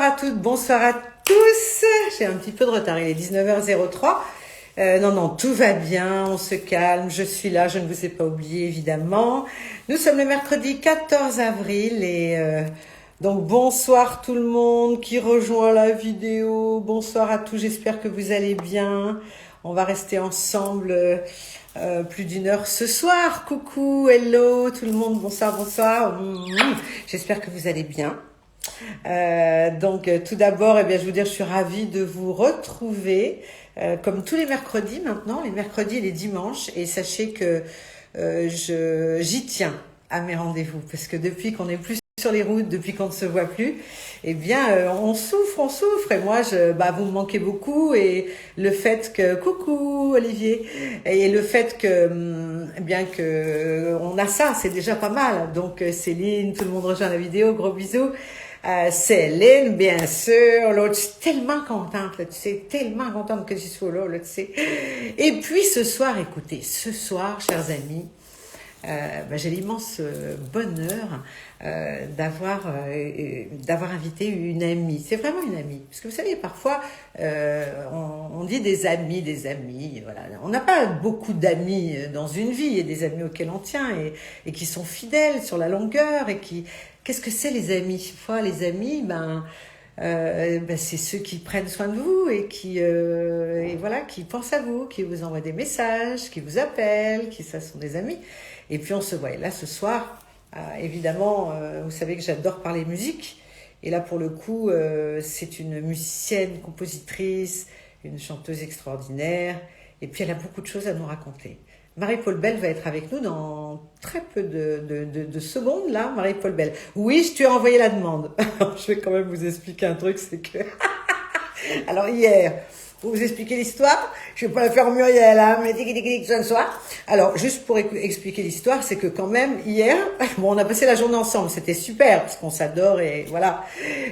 à toutes, bonsoir à tous. J'ai un petit peu de retard, il est 19h03. Non, tout va bien, on se calme, je suis là, je ne vous ai pas oublié évidemment. Nous sommes le mercredi 14 avril et donc bonsoir tout le monde qui rejoint la vidéo. Bonsoir à tous, j'espère que vous allez bien. On va rester ensemble plus d'une heure ce soir. Coucou, hello tout le monde, bonsoir. J'espère que vous allez bien. Donc tout d'abord, je vous dire, je suis ravie de vous retrouver comme tous les mercredis maintenant, les mercredis et les dimanches. Et sachez que j'y tiens à mes rendez-vous parce que depuis qu'on n'est plus sur les routes, depuis qu'on ne se voit plus, on souffre. Et moi, vous me manquez beaucoup. Et le fait que, coucou Olivier, et le fait que, que on a ça, c'est déjà pas mal. Donc Céline, tout le monde rejoint la vidéo, gros bisous. Céline, bien sûr, l'autre, je suis tellement contente, là, tu sais, tellement contente que j'y sois là, tu sais. Et puis ce soir, écoutez, chers amis, j'ai l'immense bonheur d'avoir invité une amie. C'est vraiment une amie, parce que vous savez, parfois on dit des amis. Voilà, on n'a pas beaucoup d'amis dans une vie. Il y a des amis auxquels on tient et qui sont fidèles sur la longueur et qui. Qu'est-ce que c'est les amis? Parfois, les amis, c'est ceux qui prennent soin de vous et qui pensent à vous, qui vous envoient des messages, qui vous appellent, ça sont des amis. Et puis on se voit. Et là, ce soir, évidemment, vous savez que j'adore parler musique. Et là, pour le coup, c'est une musicienne, compositrice, une chanteuse extraordinaire. Et puis, elle a beaucoup de choses à nous raconter. Marie-Paul Bell va être avec nous dans très peu de secondes, là, Marie-Paul Bell. Oui, je t'ai envoyé la demande. Je vais quand même vous expliquer un truc, c'est que... Alors, hier, pour vous expliquer l'histoire, je vais pas la faire Muriel, hein, mais ce soir. Alors, juste pour expliquer l'histoire, c'est que quand même, hier, on a passé la journée ensemble, c'était super, parce qu'on s'adore et voilà.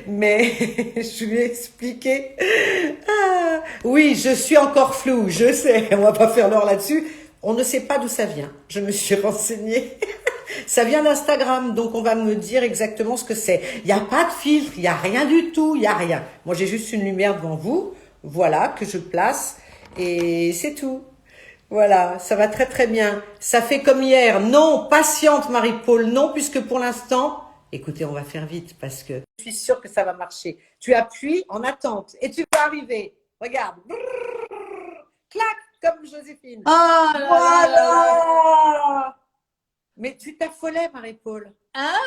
Mais, je lui ai expliqué... oui, je suis encore floue, je sais, on va pas faire l'heure là-dessus. On ne sait pas d'où ça vient. Je me suis renseignée. Ça vient d'Instagram, donc on va me dire exactement ce que c'est. Il n'y a pas de filtre, il n'y a rien du tout, il n'y a rien. Moi, j'ai juste une lumière devant vous, voilà, que je place, et c'est tout. Voilà, ça va très très bien. Ça fait comme hier. Non, patiente Marie-Paul, non, puisque pour l'instant, écoutez, on va faire vite, parce que je suis sûre que ça va marcher. Tu appuies en attente, et tu vas arriver. Regarde. Clac. Comme Joséphine. Ah, voilà. Mais tu t'affolais, Marie-Paul. Hein?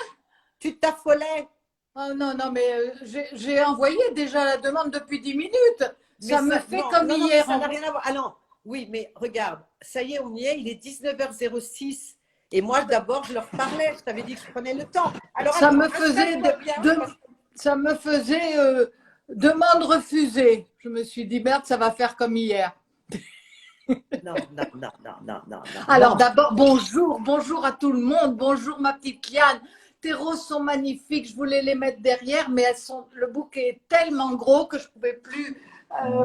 Tu t'affolais. Oh non, mais j'ai envoyé déjà la demande depuis 10 minutes. Ça me fait comme hier. Ça n'a rien à voir. Ah non, oui, mais regarde, ça y est, on y est, il est 19h06. Et moi, d'abord, je leur parlais. Je t'avais dit que je prenais le temps. Alors, ça me faisait demande refusée. Je me suis dit, merde, ça va faire comme hier. Non. Alors d'abord, bonjour à tout le monde, bonjour ma petite Liane. Tes roses sont magnifiques, je voulais les mettre derrière, mais le bouquet est tellement gros que je ne pouvais plus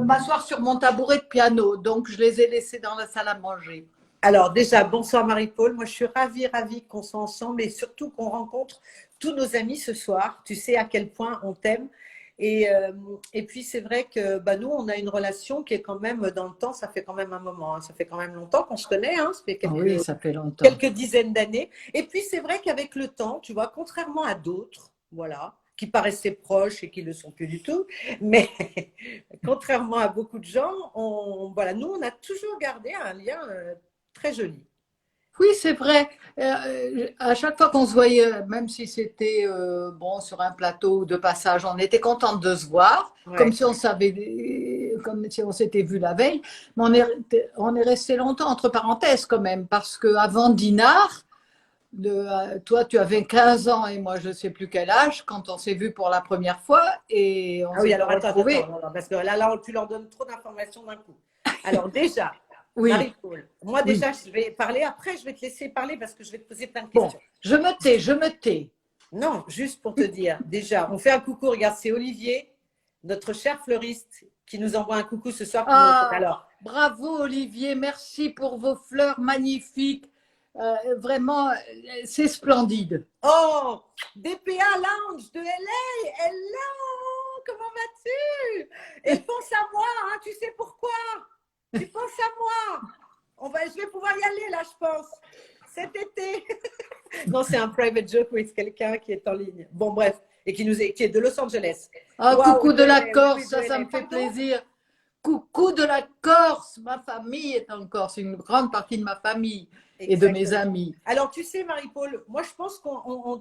m'asseoir sur mon tabouret de piano, donc je les ai laissés dans la salle à manger. Alors déjà, bonsoir Marie-Paul, moi je suis ravie qu'on soit ensemble et surtout qu'on rencontre tous nos amis ce soir. Tu sais à quel point on t'aime. Et puis c'est vrai que nous on a une relation qui est quand même dans le temps, ça fait quand même un moment, hein, ça fait quand même longtemps qu'on se connaît, hein, ça fait ça fait longtemps. Quelques dizaines d'années. Et puis c'est vrai qu'avec le temps, tu vois, contrairement à d'autres, voilà, qui paraissaient proches et qui ne le sont plus du tout, mais contrairement à beaucoup de gens, nous on a toujours gardé un lien très joli. Oui, c'est vrai. À chaque fois qu'on se voyait, même si c'était sur un plateau de passage, on était contente de se voir, ouais. Comme si on s'était vu la veille. Mais on est resté longtemps entre parenthèses quand même, parce qu'avant Dinard, toi tu avais 15 ans et moi je ne sais plus quel âge quand on s'est vu pour la première fois et on s'est retrouvés. Attends, parce que là tu leur donnes trop d'informations d'un coup. Alors déjà. Oui. Marie-Paul, moi déjà, je vais parler. Après, je vais te laisser parler parce que je vais te poser plein de questions. Bon, je me tais. Non, juste pour te dire, déjà, on fait un coucou. Regarde, c'est Olivier, notre cher fleuriste, qui nous envoie un coucou ce soir. Alors, bravo Olivier, merci pour vos fleurs magnifiques. Vraiment, c'est splendide. Oh, DPA Lounge de LA, hello. Comment Et pense à moi, hein, tu sais pourquoi? Tu penses à moi. Je vais pouvoir y aller là, je pense, cet été. Non, c'est un private joke with quelqu'un qui est en ligne. Bon, bref, et qui est de Los Angeles. Ah, Waouh, coucou de la oui, Corse, oui, ça me fait Pardon. plaisir. Coucou de la Corse, ma famille est en Corse, une grande partie de ma famille et de mes Exactement. amis. Alors, tu sais, Marie-Paul, moi, je pense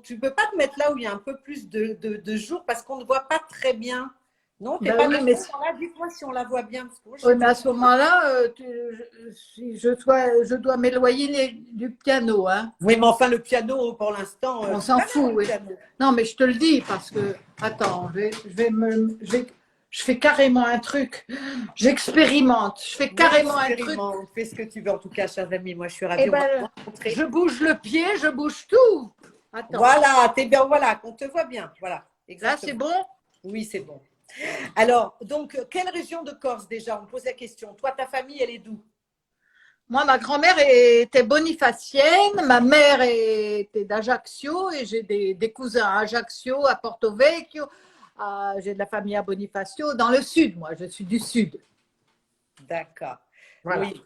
tu ne peux pas te mettre là où il y a un peu plus de jours parce qu'on ne voit pas très bien. Non, t'es Ben pas oui, à mais, ce moment-là. Dis-moi si on la voit bien. Parce que moi, je oui, suis mais à ce moment-là, si je dois m'éloigner du piano. Hein. Oui, mais enfin, le piano, pour l'instant, On c'est s'en pas mal, fout, le oui. piano. Non, mais je te le dis parce que, attends, je fais carrément un truc. J'expérimente. Je fais Mais carrément un truc. expérimente, fais ce que tu veux. En tout cas, chers amis, moi, je suis Eh ravie. On va se ben, rencontrer. je bouge le pied, je bouge tout. Attends, Voilà, t'es bien, voilà, qu'on te voit bien. Voilà, là c'est exactement. bon? Oui, c'est bon. Alors, donc, quelle région de Corse déjà? On me pose la question. Toi, ta famille, elle est d'où? Moi, ma grand-mère était bonifacienne, ma mère était d'Ajaccio et j'ai des cousins à Ajaccio, à Porto Vecchio. J'ai de la famille à Bonifacio, dans le sud, moi, je suis du sud. D'accord. Voilà. Oui,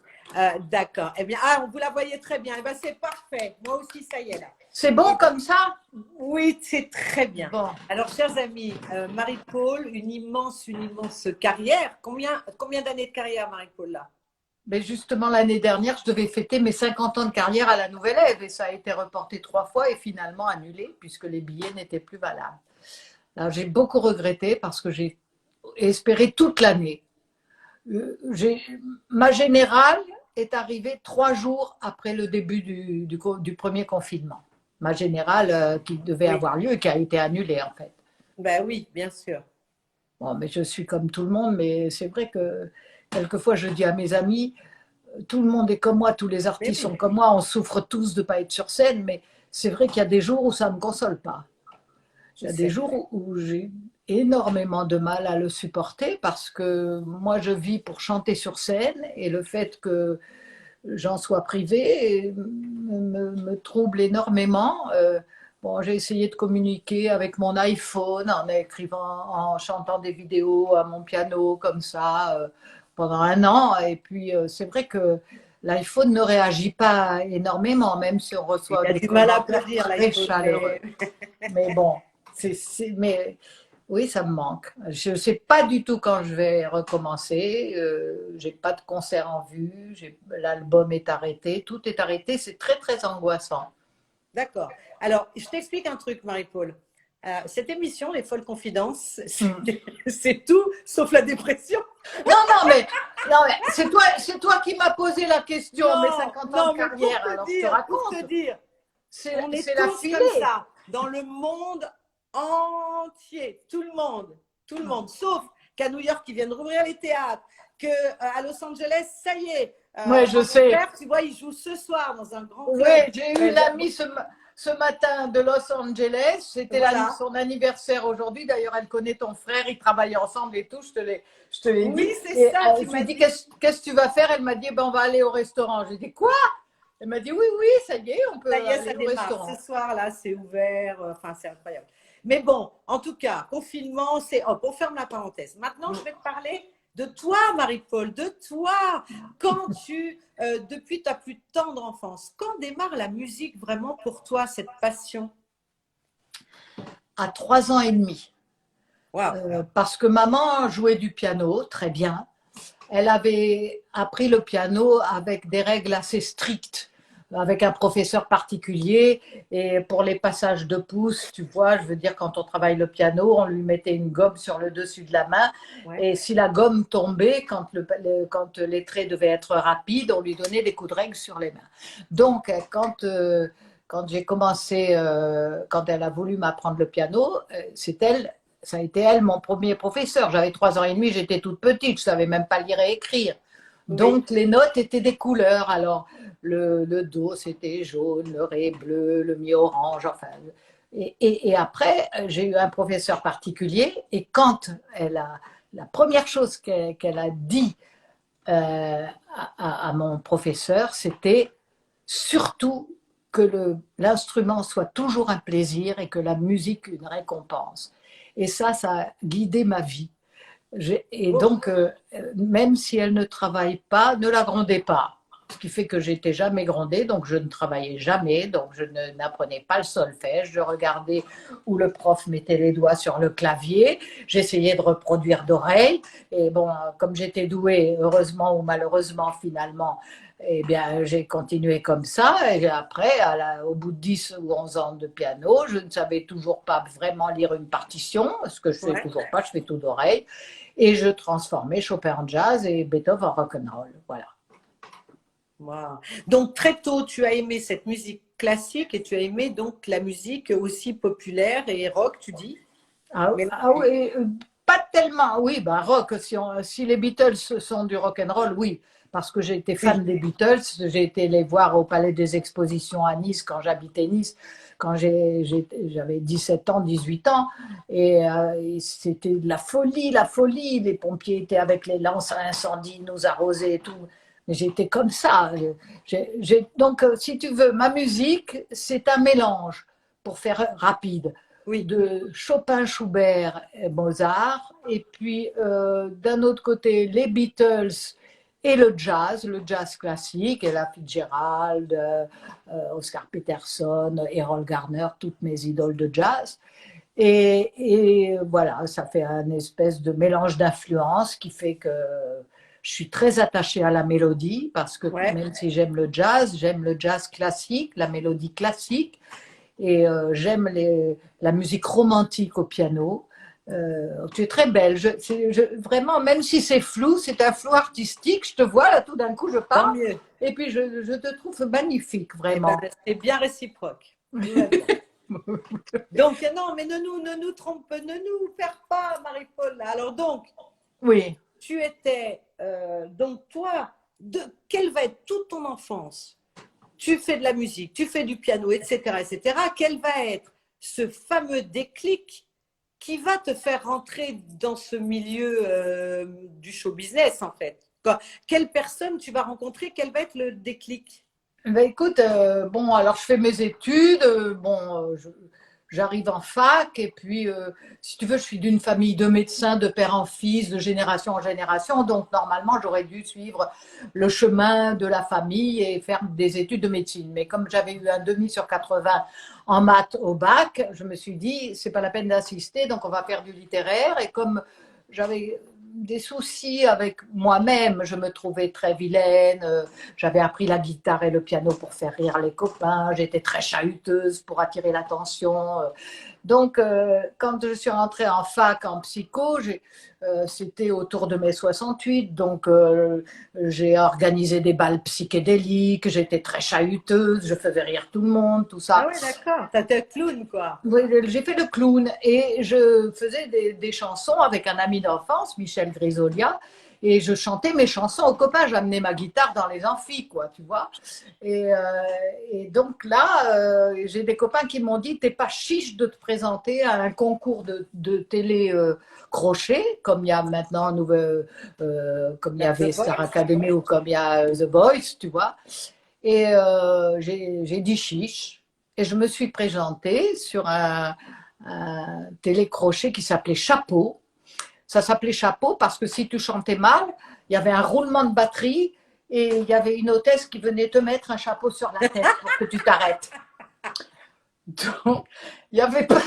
d'accord. Eh bien, vous la voyez très bien. Eh bien, c'est parfait. Moi aussi, ça y est là. C'est bon comme ça? Oui, c'est très bien. Bon. Alors, chers amis, Marie-Paul, une immense carrière. Combien d'années de carrière, Marie-Paul, là? Mais justement, l'année dernière, je devais fêter mes 50 ans de carrière à la Nouvelle Ève et ça a été reporté 3 fois et finalement annulé puisque les billets n'étaient plus valables. Alors, j'ai beaucoup regretté parce que j'ai espéré toute l'année. Ma générale est arrivée 3 jours après le début du premier confinement. Ma générale qui devait Oui, avoir lieu et qui a été annulée en fait. ben oui, bien sûr. Bon, mais je suis comme tout le monde, mais c'est vrai que quelquefois je dis à mes amis, tout le monde est comme moi, tous les Mais artistes oui, sont comme moi, on souffre tous de ne pas être sur scène, mais c'est vrai qu'il y a des jours où ça ne me console pas. Il y a des c'est jours où j'ai énormément de mal à le supporter parce que moi je vis pour chanter sur scène et le fait que j'en sois privée me trouble énormément. Bon, j'ai essayé de communiquer avec mon iPhone en écrivant, en chantant des vidéos à mon piano comme ça pendant 1 an. Et puis c'est vrai que l'iPhone ne réagit pas énormément, même si on Il reçoit a des du mal à commentaires applaudir, très l'iPhone. chaleureux. Mais bon, mais oui, ça me manque. Je ne sais pas du tout quand je vais recommencer. J'ai pas de concert en vue. L'album est arrêté. Tout est arrêté. C'est très, très angoissant. D'accord. Alors, je t'explique un truc, Marie-Paul. Cette émission, Les Folles Confidences, Hmm. c'est tout sauf la dépression. Non, non, mais c'est toi qui m'as posé la question, mes Non, 50 ans de non, mais carrière. Alors, je te pour te raconte. dire, on est C'est la tous comme filée. ça, dans le monde entier, tout le monde, sauf qu'à New York, ils viennent rouvrir les théâtres, qu'à Los Angeles, ça y est, Oui, je moi, mon sais. père, tu vois, il joue ce soir dans un grand Oui, club. j'ai eu une amie ce matin de Los Angeles. C'était Voilà. son anniversaire aujourd'hui. D'ailleurs, elle connaît ton frère. Ils travaillent ensemble et tout. Je te l'ai Oui, dit. c'est Et ça, tu je lui m'as ai dit, dit. qu'est-ce que tu vas faire? Elle m'a dit, ben, on va aller au restaurant. J'ai dit, quoi? Elle m'a dit, oui, oui, ça y est, on peut Ça y est, ça aller au démarre. Ce restaurant. soir-là, c'est ouvert. Enfin, c'est incroyable. Mais bon, en tout cas, confinement, c'est hop, on ferme la parenthèse. Maintenant, je vais te parler de toi, Marie-Paul, de toi. Depuis ta plus tendre enfance, quand démarre la musique vraiment pour toi, cette passion? À 3 ans et demi. Waouh. Parce que maman jouait du piano très bien. Elle avait appris le piano avec des règles assez strictes, avec un professeur particulier. Et pour les passages de pouce, tu vois, je veux dire, quand on travaille le piano, on lui mettait une gomme sur le dessus de la main. Ouais. Et si la gomme tombait, quand les traits devaient être rapides, on lui donnait des coups de règle sur les mains. Donc, quand j'ai commencé, quand elle a voulu m'apprendre le piano, ça a été elle mon premier professeur. J'avais 3 ans et demi, j'étais toute petite, je savais même pas lire et écrire. Oui. Donc les notes étaient des couleurs. Alors le do c'était jaune, le ré bleu, le mi orange. Enfin, et après j'ai eu un professeur particulier et quand la première chose qu'elle a dit à mon professeur, c'était surtout que l'instrument soit toujours un plaisir et que la musique une récompense. Et ça a guidé ma vie. Et Oh, donc, même si elle ne travaille pas, ne la grondez pas. Ce qui fait que j'étais jamais grondée, donc je ne travaillais jamais, donc je n'apprenais pas le solfège. Je regardais où le prof mettait les doigts sur le clavier. J'essayais de reproduire d'oreille. Et bon, comme j'étais douée, heureusement ou malheureusement, finalement, eh bien, j'ai continué comme ça. Et après, au bout de 10 ou 11 ans de piano, je ne savais toujours pas vraiment lire une partition, ce que je ne fais ouais. toujours pas, je fais tout d'oreille. Et je transformais Chopin en jazz et Beethoven en rock'n'roll. Voilà. Wow. Donc très tôt, tu as aimé cette musique classique et tu as aimé donc la musique aussi populaire et rock, tu dis? Ah oui, pas tellement. Oui, bah rock. Si les Beatles sont du rock and roll, oui, parce que j'ai été fan Oui. des Beatles. J'ai été les voir au Palais des Expositions à Nice quand j'habitais Nice, quand j'avais 17 ans, 18 ans, et c'était de la folie. Les pompiers étaient avec les lances à incendie, nous arrosaient et tout. Mais j'étais comme ça. Donc, si tu veux, ma musique, c'est un mélange, pour faire rapide, Oui. de Chopin, Schubert et Mozart, et puis d'un autre côté les Beatles et le jazz classique, Ella Fitzgerald, Oscar Peterson, Errol Garner, toutes mes idoles de jazz. Et voilà, ça fait un espèce de mélange d'influences qui fait que je suis très attachée à la mélodie parce que Ouais. même si j'aime le jazz classique, la mélodie classique, et j'aime la musique romantique au piano. Tu es très belle. Vraiment, même si c'est flou, c'est un flou artistique. Je te vois là, tout d'un coup, je Tant parle, mieux. et puis je te trouve magnifique, Eh ben, vraiment. c'est bien réciproque. Tout va bien. Donc, non, mais ne nous trompe, ne nous perds pas, Marie-Paul. Alors, donc, Oui. tu étais, donc toi, quelle va être toute ton enfance? Tu fais de la musique, tu fais du piano, etc., etc. Quel va être ce fameux déclic qui va te faire rentrer dans ce milieu du show business, en fait? Quelle personne tu vas rencontrer? Quel va être le déclic? Ben écoute, bon, alors je fais mes études, j'arrive en fac, et puis, si tu veux, je suis d'une famille de médecins, de père en fils, de génération en génération, donc normalement, j'aurais dû suivre le chemin de la famille et faire des études de médecine. Mais comme j'avais eu un demi sur 80 en maths au bac, je me suis dit, c'est pas la peine d'insister, donc on va faire du littéraire, et comme j'avais des soucis avec moi-même, je me trouvais très vilaine, j'avais appris la guitare et le piano pour faire rire les copains. J'étais très chahuteuse pour attirer l'attention. Donc, quand je suis rentrée en fac en psycho, c'était autour de mai 68. Donc, j'ai organisé des balles psychédéliques. J'étais très chahuteuse. Je faisais rire tout le monde, tout Ah ça. ouais, d'accord. T'es clown, quoi. Oui, j'ai fait le clown et je faisais des chansons avec un ami d'enfance, Michel Grisolia, et je chantais mes chansons aux copains. J'amenais ma guitare dans les amphis, quoi, tu vois. Et, euh, et donc là, j'ai des copains qui m'ont dit, t'es pas chiche de te présenter à un concours de télé crochet, comme il y a maintenant, comme il y The avait Star Voice. Academy ou comme il y a The Voice, tu vois. Et j'ai dit chiche. Et je me suis présentée sur un télécrochet qui s'appelait Chapeau. Ça s'appelait Chapeau parce que si tu chantais mal, il y avait un roulement de batterie et il y avait une hôtesse qui venait te mettre un chapeau sur la tête pour que tu t'arrêtes. Donc, il y avait pas.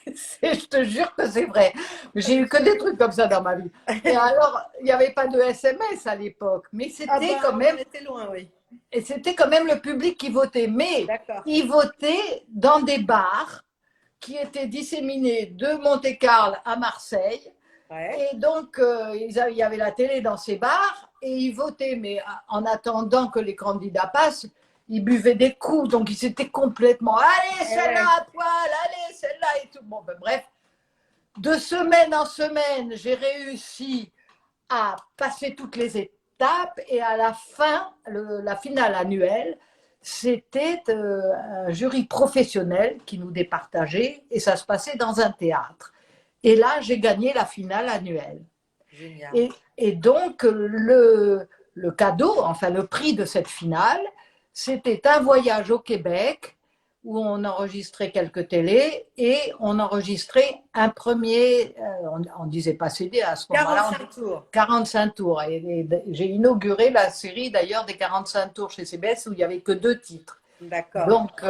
Je te jure que c'est vrai. J'ai eu que des trucs comme ça dans ma vie. Et alors, il n'y avait pas de SMS à l'époque, mais Ah c'était quand ben, on en même était loin, oui. et c'était quand même le public qui votait. Mais D'accord. ils votaient dans des bars qui étaient disséminés de Monte-Carlo à Marseille. Ouais. Et donc, il y avait la télé dans ces bars et ils votaient. Mais en attendant que les candidats passent, ils buvaient des coups. Donc, ils étaient complètement allez, Eh celle-là ouais. à poil, allez, celle-là et tout. Bon, ben, bref, de semaine en semaine, j'ai réussi à passer toutes les étapes et à la fin, la finale annuelle, c'était un jury professionnel qui nous départageait et ça se passait dans un théâtre. Et là, j'ai gagné la finale annuelle. Génial. Et donc, le cadeau, enfin le prix de cette finale, c'était un voyage au Québec où on enregistrait quelques télés et on enregistrait un premier, on ne disait pas CD à ce moment-là. 45 tours. 45 tours. Et j'ai inauguré la série d'ailleurs des 45 tours chez CBS où il n'y avait que 2 titres. D'accord. Donc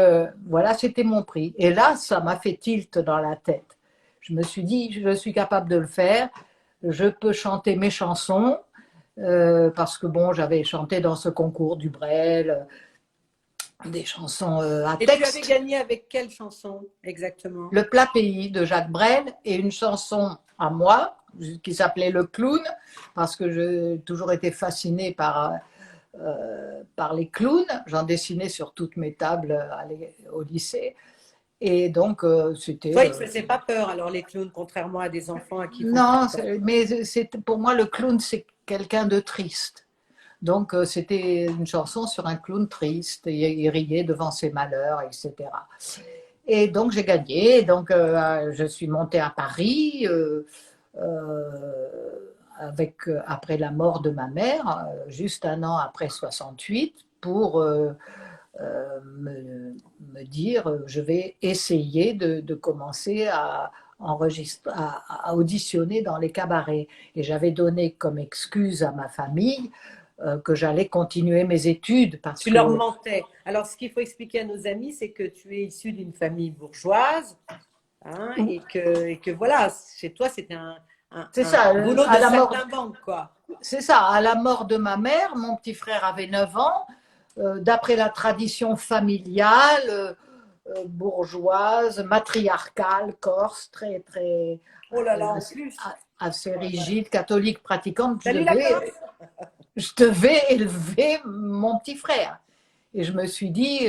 voilà, c'était mon prix. Et là, ça m'a fait tilt dans la tête. Je me suis dit, je suis capable de le faire. Je peux chanter mes chansons parce que bon, j'avais chanté dans ce concours du Brel, des chansons à Et texte. tu avais gagné avec quelle chanson exactement? Le plat pays de Jacques Brel et une chanson à moi qui s'appelait Le Clown parce que j'ai toujours été fascinée par les clowns. J'en dessinais sur toutes mes tables au lycée. Et donc, c'était… Toi, ils ne te faisaient pas peur, alors, les clowns, contrairement à des enfants à qui ils font Non, peur. mais pour moi, le clown, c'est quelqu'un de triste. Donc, c'était une chanson sur un clown triste, et il riait devant ses malheurs, etc. Et donc, j'ai gagné. Donc, je suis montée à Paris après la mort de ma mère, juste un an après 68, pour me dire je vais essayer de commencer à enregistrer, à auditionner dans les cabarets. Et j'avais donné comme excuse à ma famille que j'allais continuer mes études parce Tu leur mentais. Alors, ce qu'il faut expliquer à nos amis, c'est que tu es issu d'une famille bourgeoise, hein, et que voilà, chez toi, c'était c'est ça, boulot de saltimbanque, quoi. C'est ça, à la mort de ma mère, mon petit frère avait 9 ans. D'après la tradition familiale, bourgeoise, matriarcale, corse, très, très, Oh là là, en plus. assez rigide, catholique, pratiquante, Salut la Corse. je devais élever mon petit frère. Et je me suis dit,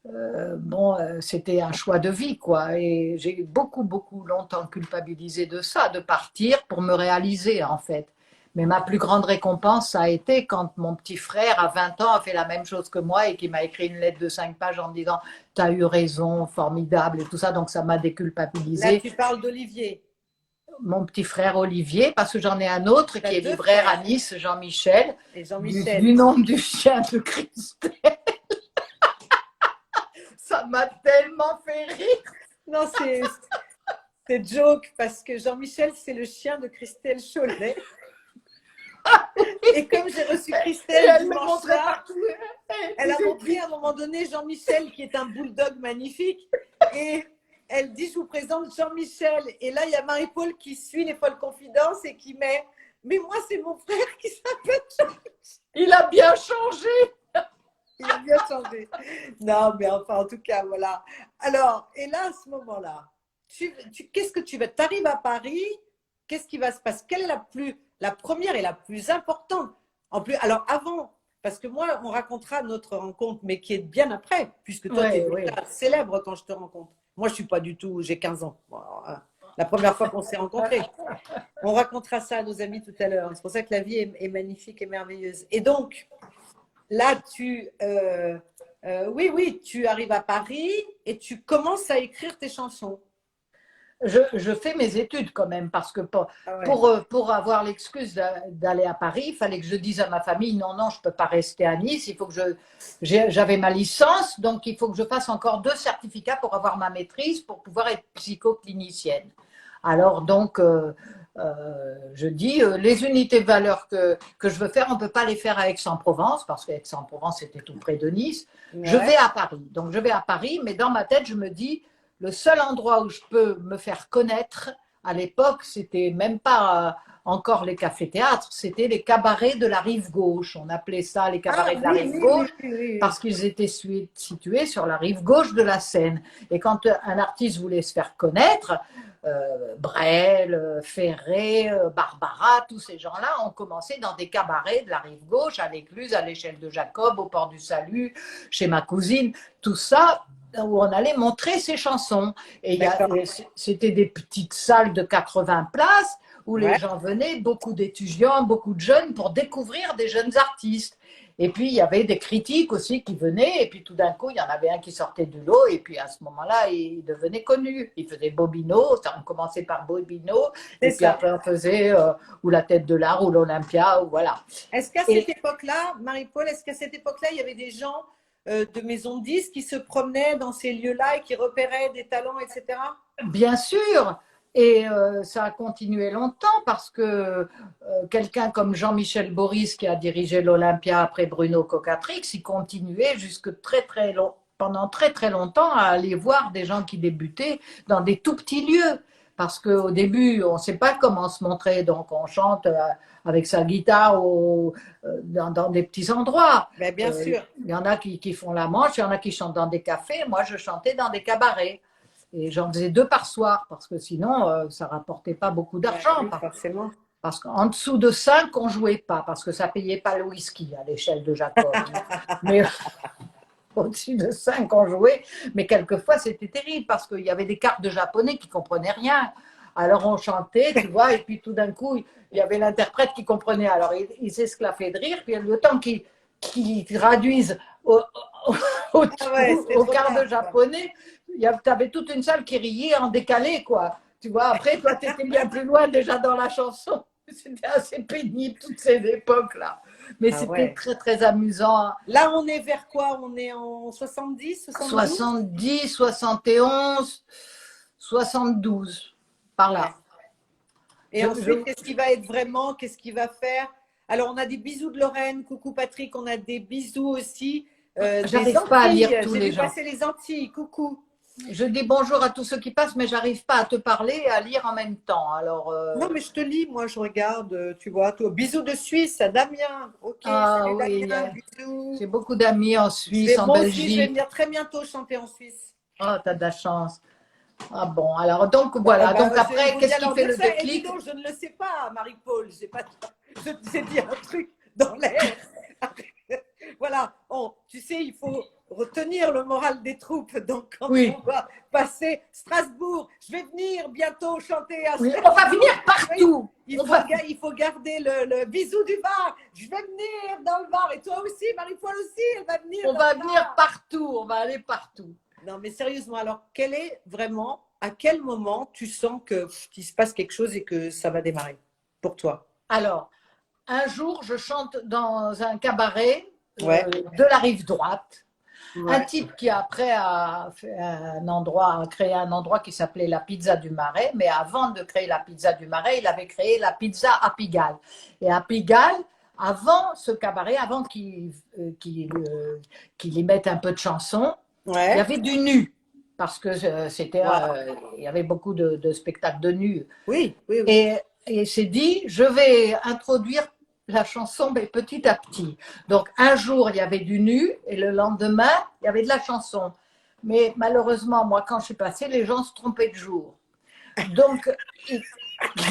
bon, c'était un choix de vie, quoi. Et j'ai beaucoup, beaucoup longtemps culpabilisé de ça, de partir pour me réaliser, en fait. Mais ma plus grande récompense, ça a été quand mon petit frère, à 20 ans, a fait la même chose que moi et qui m'a écrit une lettre de 5 pages en me disant « T'as eu raison, formidable » et tout ça. Donc, ça m'a déculpabilisé. Là, tu parles d'Olivier. Mon petit frère Olivier, parce que j'en ai un autre qui est libraire à Nice, Jean-Michel. Et Jean-Michel. Du nom du chien de Christelle. Ça m'a tellement fait rire. Non, c'est joke, parce que Jean-Michel, c'est le chien de Christelle Chollet. Et comme j'ai reçu Christelle dimanche soir, elle a montré à un moment donné Jean-Michel, qui est un bulldog magnifique. Et elle dit, je vous présente Jean-Michel. Et là, il y a Marie-Paul qui suit les folles confidences et qui met, mais moi, c'est mon frère qui s'appelle Jean-Michel. Il a bien changé. Il a bien changé. Non, mais enfin, en tout cas, voilà. Alors, et là, à ce moment-là, qu'est-ce que tu vas… Tu arrives à Paris, qu'est-ce qui va se passer? Quelle est la première et la plus importante? En plus, alors avant, parce que moi, on racontera notre rencontre, mais qui est bien après, puisque toi, tu es célèbre quand je te rencontre. Moi, je ne suis pas du tout, j'ai 15 ans. La première fois qu'on s'est rencontrés. On racontera ça à nos amis tout à l'heure. C'est pour ça que la vie est magnifique et merveilleuse. Et donc, là, oui, tu arrives à Paris et tu commences à écrire tes chansons. Je fais mes études quand même, parce que pour avoir l'excuse d'aller à Paris, il fallait que je dise à ma famille, non, je ne peux pas rester à Nice, il faut que j'avais ma licence, donc il faut que je fasse encore 2 certificats pour avoir ma maîtrise, pour pouvoir être psychoclinicienne. Alors donc, je dis, les unités de valeur que je veux faire, on ne peut pas les faire à Aix-en-Provence, parce qu'Aix-en-Provence était tout près de Nice. Ouais. Je vais à Paris. Donc je vais à Paris, mais dans ma tête, je me dis, le seul endroit où je peux me faire connaître, à l'époque, c'était même pas encore les cafés-théâtres, c'était les cabarets de la rive gauche. On appelait ça les cabarets de la rive gauche, parce qu'ils étaient situés sur la rive gauche de la Seine. Et quand un artiste voulait se faire connaître, Brel, Ferré, Barbara, tous ces gens-là ont commencé dans des cabarets de la rive gauche, à l'Écluse, à l'échelle de Jacob, au Port du Salut, chez ma cousine, tout ça, où on allait montrer ses chansons. Et c'était des petites salles de 80 places où les gens venaient, beaucoup d'étudiants, beaucoup de jeunes, pour découvrir des jeunes artistes. Et puis, il y avait des critiques aussi qui venaient, et puis tout d'un coup, il y en avait un qui sortait du lot, et puis à ce moment-là, il devenait connu. Il faisait Bobino, on commençait par Bobino, et puis après, on faisait ou La Tête de l'Art, ou l'Olympia, ou voilà. Est-ce qu'à cette époque-là, Marie-Paul, il y avait des gens de maisons de disques qui se promenaient dans ces lieux-là et qui repéraient des talents, etc. Bien sûr, et ça a continué longtemps parce que quelqu'un comme Jean-Michel Boris, qui a dirigé l'Olympia après Bruno Cocatrix, il continuait jusque pendant très très longtemps à aller voir des gens qui débutaient dans des tout petits lieux. Parce qu'au début, on ne sait pas comment se montrer, donc on chante avec sa guitare dans des petits endroits. Ben, bien sûr. Il y en a qui font la manche, il y en a qui chantent dans des cafés. Moi, je chantais dans des cabarets. Et j'en faisais 2 par soir, parce que sinon, ça ne rapportait pas beaucoup d'argent. Oui, forcément. Parce qu'en dessous de 5, on ne jouait pas, parce que ça ne payait pas le whisky à l'échelle de Jacob. Mais au-dessus de 5, on jouait. Mais quelquefois, c'était terrible, parce qu'il y avait des cartes de japonais qui ne comprenaient rien. Alors, on chantait, tu vois, et puis tout d'un coup, il y avait l'interprète qui comprenait. Alors, il s'esclaffait de rire, puis le temps qu'il traduise au quart de japonais, tu avais toute une salle qui riait en décalé, quoi. Tu vois, après, toi, tu étais bien plus loin déjà dans la chanson. C'était assez pénible, toutes ces époques-là. Mais c'était très, très amusant. Là, on est vers quoi? On est en 70, 70, 71, 72, par là. Et ensuite, qu'est-ce qui va être vraiment? Qu'est-ce qui va faire? Alors, on a des bisous de Lorraine. Coucou Patrick, on a des bisous aussi. J'arrive pas à lire tous les gens. J'ai passer les Antilles. Coucou. Je dis bonjour à tous ceux qui passent, mais j'arrive pas à te parler et à lire en même temps. Alors, non, mais je te lis, moi, je regarde, tu vois. Toi. Bisous de Suisse à Damien. Ok, salut oui, Damien, bisous. J'ai beaucoup d'amis en Suisse, en Belgique. Aussi, je vais venir très bientôt chanter en Suisse. Oh, t'as de la chance. Ah bon, alors donc voilà. Donc après, qu'est-ce qui fait le déclic? Non, je ne le sais pas, Marie-Paul. Je t'ai dit un truc dans l'air. Voilà, tu sais, il faut retenir le moral des troupes. Donc, quand on va passer Strasbourg, je vais venir bientôt chanter à Strasbourg. On va venir partout. Il faut garder le bisou du Var. Je vais venir dans le Var. Et toi aussi, Marie-Paul aussi, elle va venir. On va venir partout, on va aller partout. Non, mais sérieusement, alors, à quel moment tu sens qu'il se passe quelque chose et que ça va démarrer pour toi? Alors, un jour, je chante dans un cabaret de la rive droite. Ouais. Un type qui après a créé un endroit qui s'appelait la Pizza du Marais, mais avant de créer la Pizza du Marais, il avait créé la Pizza à Pigalle. Et à Pigalle, avant ce cabaret, avant qu'il y mette un peu de chansons, il y avait du nu. Parce que il y avait beaucoup de spectacles de nu. Oui. Et s'est dit, je vais introduire la chanson, mais petit à petit. Donc, un jour, il y avait du nu, et le lendemain, il y avait de la chanson. Mais malheureusement, moi, quand je suis passée, les gens se trompaient de jour. Donc, ils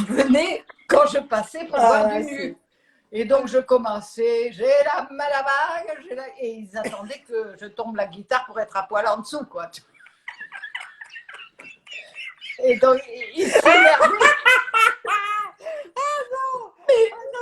venaient quand je passais pour voir du nu. Et donc, je commençais, j'ai la malabague, et ils attendaient que je tombe la guitare pour être à poil en dessous, quoi. Et donc, ils s'énervaient.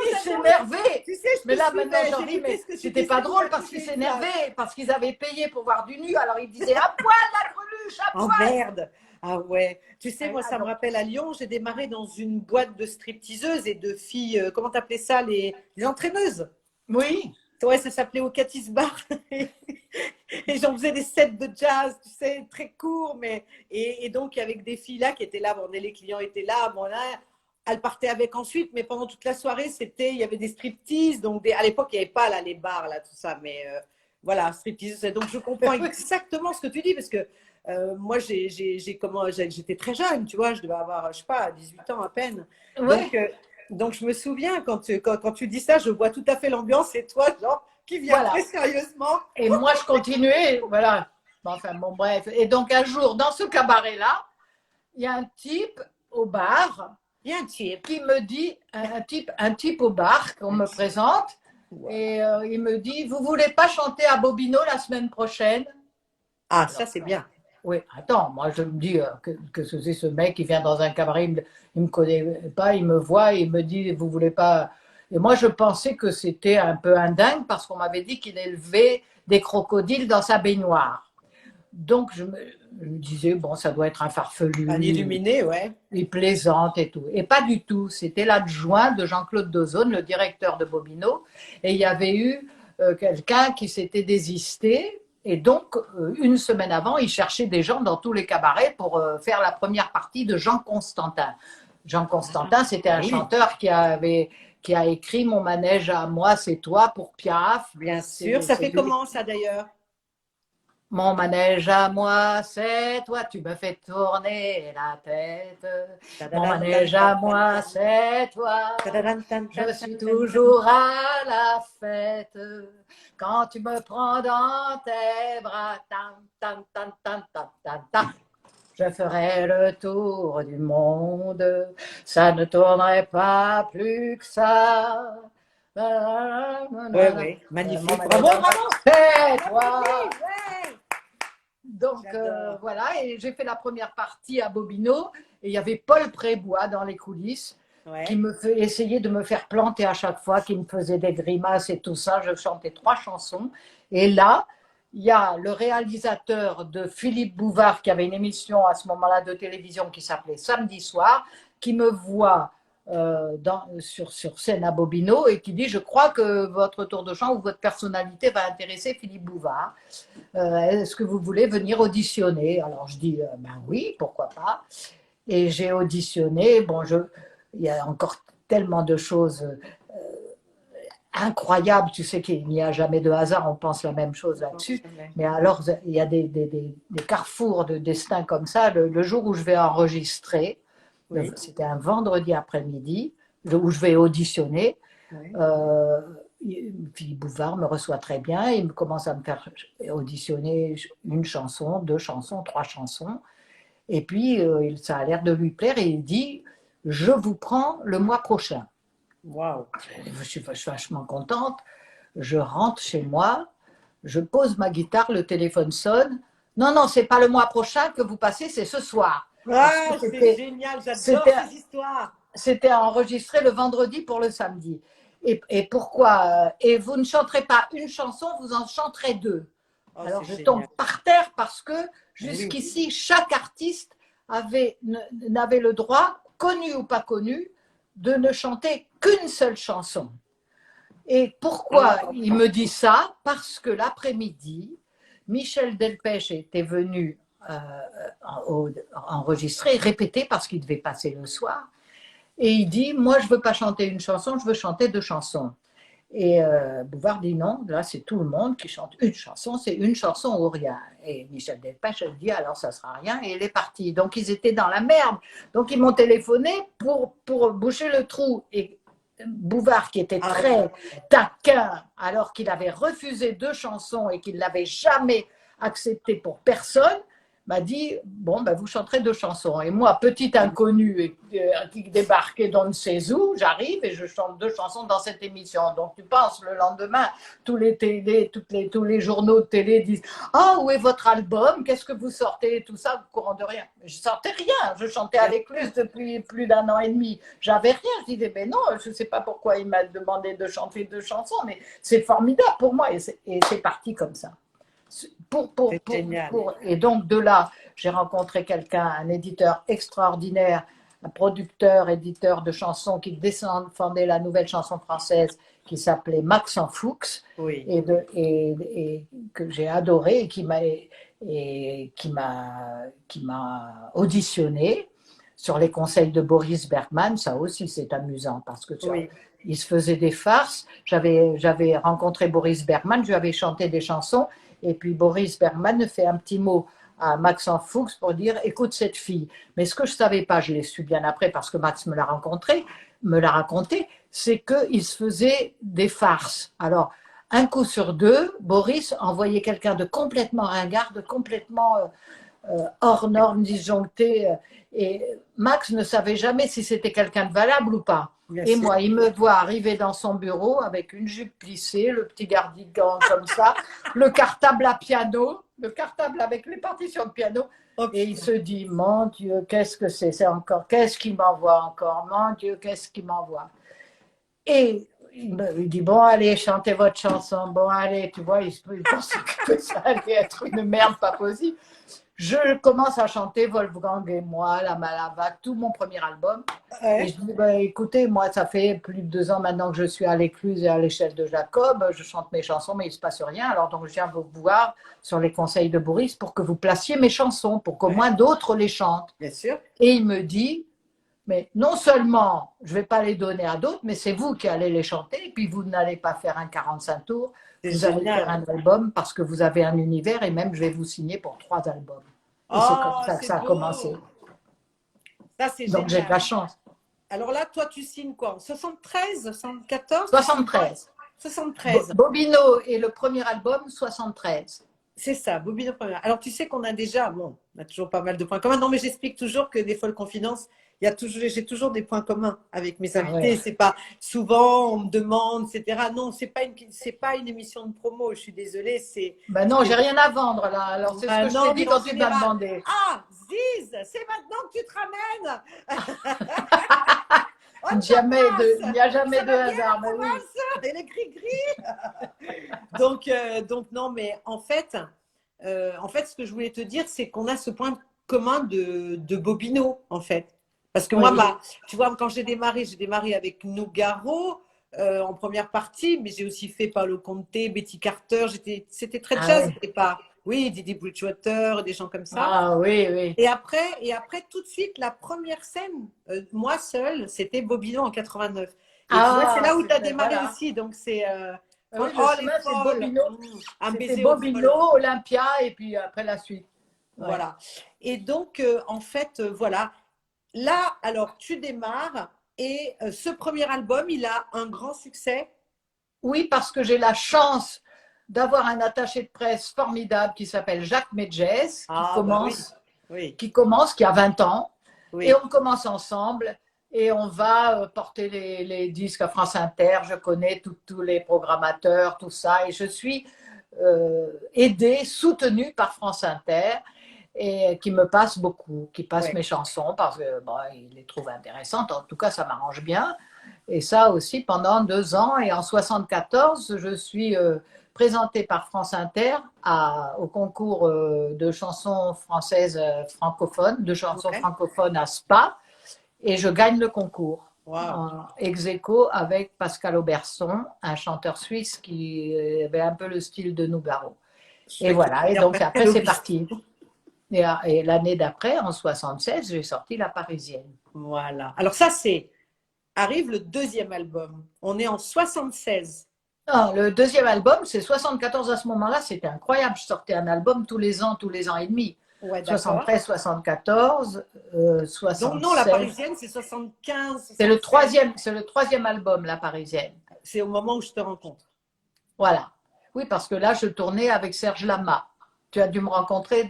Ils s'énervaient. Tu sais, mais là, maintenant, j'en dis, mais c'était pas drôle parce qu'ils s'énervaient, parce qu'ils avaient payé pour voir du nu. Alors, ils disaient à poil la greluche, à poil. Oh merde! Ah ouais. Tu sais, moi, ça me rappelle à Lyon, j'ai démarré dans une boîte de stripteaseuses et de filles, comment t'appelais ça, les entraîneuses? Oui. Ouais, ça s'appelait au Catis Bar. Et j'en faisais des sets de jazz, tu sais, très courts, mais et donc avec des filles là qui étaient là, bon, les clients étaient là, bon là, elles partaient avec ensuite, mais pendant toute la soirée, il y avait des striptease, donc à l'époque, il n'y avait pas là les bars, là, tout ça, mais voilà, striptease. Donc je comprends exactement ce que tu dis, parce que moi, j'étais très jeune, tu vois, je devais avoir, je sais pas, 18 ans à peine. Ouais. Donc je me souviens, quand tu dis ça, je vois tout à fait l'ambiance, et toi, genre, qui vient très sérieusement. Et moi, je continuais, voilà. Enfin, bon, bref. Et donc, un jour, dans ce cabaret-là, il y a un type au bar. Il y a un type qui me dit, un type au bar qu'on me présente, et il me dit, vous voulez pas chanter à Bobino la semaine prochaine? Ah, alors, ça c'est bien. Oui, attends, moi je me dis que c'est ce mec qui vient dans un cabaret, il me connaît pas, il me voit, il me dit, vous voulez pas... Et moi je pensais que c'était un peu un dingue parce qu'on m'avait dit qu'il élevait des crocodiles dans sa baignoire. Donc je me disais, bon, ça doit être un farfelu. Un illuminé, ouais. Il plaisante et tout. Et pas du tout. C'était l'adjoint de Jean-Claude Dozone, le directeur de Bobino. Et il y avait eu quelqu'un qui s'était désisté Et donc, une semaine avant, il cherchait des gens dans tous les cabarets pour faire la première partie de Jean Constantin. Jean Constantin, c'était un chanteur qui a écrit Mon manège à moi, c'est toi pour Piaf. Bien sûr. Ça fait comment ça d'ailleurs? Mon manège à moi, c'est toi, tu me fais tourner la tête. Mon manège à moi, c'est toi, je suis toujours à la fête. Quand tu me prends dans tes bras, tam, tam, tam, tam, tam, tam, tam, je ferai le tour du monde. Ça ne tournerait pas plus que ça. Oui, magnifique. Bravo, bravo, c'est toi. Donc voilà, et j'ai fait la première partie à Bobino, et il y avait Paul Prébois dans les coulisses qui me essayait de me faire planter à chaque fois, qui me faisait des grimaces et tout ça. Je chantais 3 chansons, et là, il y a le réalisateur de Philippe Bouvard, qui avait une émission à ce moment-là de télévision qui s'appelait Samedi soir, qui me voit sur scène à Bobino et qui dit: je crois que votre tour de chant ou votre personnalité va intéresser Philippe Bouvard. Est-ce que vous voulez venir auditionner? Alors je dis ben oui, pourquoi pas. Et j'ai auditionné. Bon, il y a encore tellement de choses incroyables. Tu sais qu'il n'y a jamais de hasard, on pense la même chose là-dessus. Mais alors, il y a des carrefours de destin comme ça. Le jour où je vais enregistrer, c'était un vendredi après-midi, où je vais auditionner. Philippe Bouvard me reçoit très bien, il commence à me faire auditionner 1 chanson, 2 chansons, 3 chansons, et puis ça a l'air de lui plaire, et il dit: je vous prends le mois prochain. Waouh. Je suis vachement contente, je rentre chez moi, je pose ma guitare, le téléphone sonne. Non, c'est pas le mois prochain que vous passez, c'est ce soir. C'est génial, j'adore ces histoires. C'était enregistré le vendredi pour le samedi. Et pourquoi? Et vous ne chanterez pas 1 chanson, vous en chanterez 2. Alors je tombe par terre parce que jusqu'ici, chaque artiste n'avait le droit, connu ou pas connu, de ne chanter qu'1 seule chanson. Et pourquoi il me dit ça? Parce que l'après-midi, Michel Delpech était venu enregistrer, répéter parce qu'il devait passer le soir. Et il dit: moi, je ne veux pas chanter 1 chanson, je veux chanter 2 chansons. Et Bouvard dit: non, là, c'est tout le monde qui chante 1 chanson, c'est 1 chanson ou rien. Et Michel Delpech dit: alors, ça ne sera rien, et il est parti. Donc, ils étaient dans la merde. Donc, ils m'ont téléphoné pour boucher le trou. Et Bouvard, qui était très taquin, alors qu'il avait refusé 2 chansons et qu'il ne l'avait jamais accepté pour personne, m'a dit: bon, ben, vous chanterez 2 chansons. Et moi, petite inconnue qui débarquait d'on ne sait où, j'arrive et je chante 2 chansons dans cette émission. Donc tu penses, le lendemain, tous les journaux de télé disent: ah, où est votre album? Qu'est-ce que vous sortez? Tout ça, au courant de rien. Je ne sortais rien, je chantais avec lui depuis plus d'1 an et demi. J'avais rien. Je disais: mais non, je ne sais pas pourquoi il m'a demandé de chanter 2 chansons, mais c'est formidable pour moi. Et c'est parti comme ça. Et donc de là, j'ai rencontré quelqu'un, un éditeur extraordinaire, un producteur, éditeur de chansons qui défendait la nouvelle chanson française, qui s'appelait Maxence Fuchs, et que j'ai adoré et qui m'a auditionné sur les conseils de Boris Bergman. Ça aussi, c'est amusant parce que il se faisait des farces. J'avais rencontré Boris Bergman, je lui avais chanté des chansons. Et puis Boris Bergman fait un petit mot à Maxence Fuchs pour dire: écoute cette fille. Mais ce que je ne savais pas, je l'ai su bien après parce que Max me l'a raconté, c'est qu'il se faisait des farces. Alors, 1 coup sur 2, Boris envoyait quelqu'un de complètement ringard, de complètement hors norme, disjoncté. Et Max ne savait jamais si c'était quelqu'un de valable ou pas. Et moi, il me voit arriver dans son bureau avec une jupe plissée, le petit cardigan comme ça, le cartable à piano, le cartable avec les partitions de piano. Et il se dit: mon Dieu, qu'est-ce que c'est encore? Qu'est-ce qu'il m'envoie encore? Mon Dieu, qu'est-ce qu'il m'envoie? Et il dit, bon, allez, chantez votre chanson. Bon, allez, tu vois, il pensait que ça allait être une merde pas possible. Je commence à chanter Wolfgang et moi, La Malava, tout mon premier album. Et Ouais. je dis, bah, écoutez, moi, ça fait plus de 2 ans maintenant que je suis à l'Écluse et à l'échelle de Jacob. Je chante mes chansons, mais il ne se passe rien. Alors, donc, je viens vous voir sur les conseils de Boris pour que vous placiez mes chansons, pour qu'au Ouais, moins d'autres les chantent. bien sûr. Et il me dit, mais non seulement je ne vais pas les donner à d'autres, mais c'est vous qui allez les chanter. Et puis, vous n'allez pas faire un 45 tours. C'est Vous allez faire génial. un album parce que vous avez un univers et même je vais vous signer pour 3 albums. Et c'est comme Oh, ça que c'est ça a commencé. beau. Ça, c'est Donc j'ai de la génial. chance. Alors là, toi, tu signes quoi? En 73, 74? Tu signes quoi? 73. 73. Bobino est le premier album, 73. C'est ça, Bobino première. Alors, tu sais qu'on a déjà, bon, on a toujours pas mal de points communs. Non, mais j'explique toujours que des folles confidences, j'ai toujours des points communs avec mes Ah invités. ouais. C'est pas souvent, on me demande, etc. Non, c'est pas une émission de promo. Je suis désolée. Ben non, j'ai rien à vendre là. Alors c'est ce que je t'ai Non, dit mais en quand tu m'as général. demandé. Ah, Ziz, c'est maintenant que tu te ramènes. On Il n'y a jamais ça de va bien, hasard. Ben oui. Thomas? Et les gris-gris. Donc non, mais en fait, ce que je voulais te dire, c'est qu'on a ce point commun de Bobino, en fait. Parce que moi, Oui. tu vois, quand j'ai démarré avec Nougaro en première partie, mais j'ai aussi fait Paolo Conte, Betty Carter. C'était très Ah jazz, oui. c'était pas, oui, Didi Bridgewater, des gens comme ça. Ah oui, oui. Et après, tout de suite, la première scène, moi seule, c'était Bobino en 89. Et tu vois, c'est Ah, là où tu as démarré voilà. aussi. Donc, c'est Ah oui, le oh, les chemin, c'est folles, Bobino. un C'était baiser aux Bobino, folles. Olympia, et puis après la suite. Ouais. Voilà. Et donc, en fait, voilà. Là, alors, tu démarres et ce premier album, il a un grand succès. Oui, parce que j'ai la chance d'avoir un attaché de presse formidable qui s'appelle Jacques Medjez, Ah, bah oui, oui, qui a 20 ans. Et oui. on commence ensemble et on va porter les disques à France Inter. Je connais tous les programmateurs, tout ça. Et je suis aidée, soutenue par France Inter et qui me passe beaucoup, qui passe Ouais. mes chansons parce que bon, il les trouve intéressantes. En tout cas, ça m'arrange bien. Et ça aussi pendant 2 ans. Et en 74, je suis présentée par France Inter au concours de chansons françaises francophones, de chansons Ouais. francophones à Spa. Et je gagne le concours Waouh. en ex aequo avec Pascal Auberson, un chanteur suisse qui avait un peu le style de Nougaro. Et voilà, et donc après c'est parti. Et l'année d'après, en 76, j'ai sorti La Parisienne. Voilà. Alors ça, arrive le deuxième album. On est en 76. Non, le deuxième album, c'est 74 à ce moment-là, c'était incroyable. Je sortais un album tous les ans et demi. Ouais, d'accord. 73, 74, Donc non, La 76. Parisienne, c'est 75, C'est le 76. troisième, c'est le troisième album, La Parisienne. C'est au moment où je te rencontre. Voilà. Oui, parce que là, je tournais avec Serge Lama. Tu as dû me rencontrer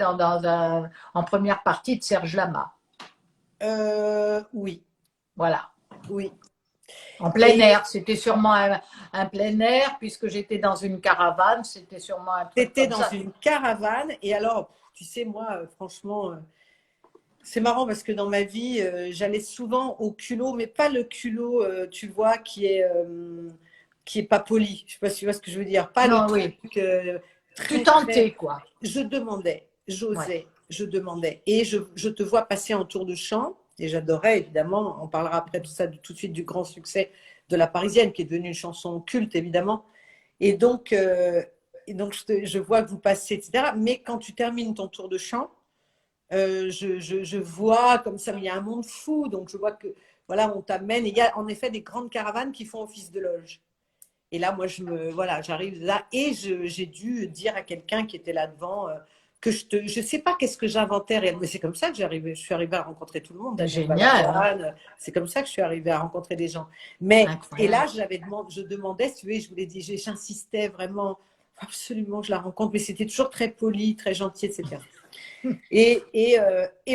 en première partie de Serge Lama. Oui, Voilà. oui. En plein air. C'était sûrement un plein air, puisque j'étais dans une caravane. C'était sûrement un truc T'étais comme dans ça. une caravane et alors, tu sais, moi, franchement, c'est marrant parce que dans ma vie, j'allais souvent au culot, mais pas le culot, tu vois, qui est pas poli. Je sais pas si tu vois ce que je veux dire. Pas le Non, truc oui. Tu très, très. tentais, quoi. Je demandais, Ouais. j'osais, je demandais. Et je te vois passer en tour de chant, et j'adorais évidemment, on parlera après tout ça tout de suite du grand succès de La Parisienne, qui est devenue une chanson culte évidemment. Et donc je vois que vous passez, etc. Mais quand tu termines ton tour de chant, je vois comme ça, mais il y a un monde fou, donc je vois que voilà, on t'amène. Et il y a en effet des grandes caravanes qui font office de loge. Et là, moi, voilà, j'arrive là et j'ai dû dire à quelqu'un qui était là devant que je sais pas qu'est-ce que j'inventais réellement, mais c'est comme ça que je suis arrivée à rencontrer tout le monde, C'est Daniel génial, hein. Balavoine, c'est comme ça que je suis arrivée à rencontrer des gens. Et là, Incroyable. je demandais, si tu veux, je vous l'ai dit, j'insistais vraiment, absolument, je la rencontre, mais c'était toujours très poli, très gentil, etc. Et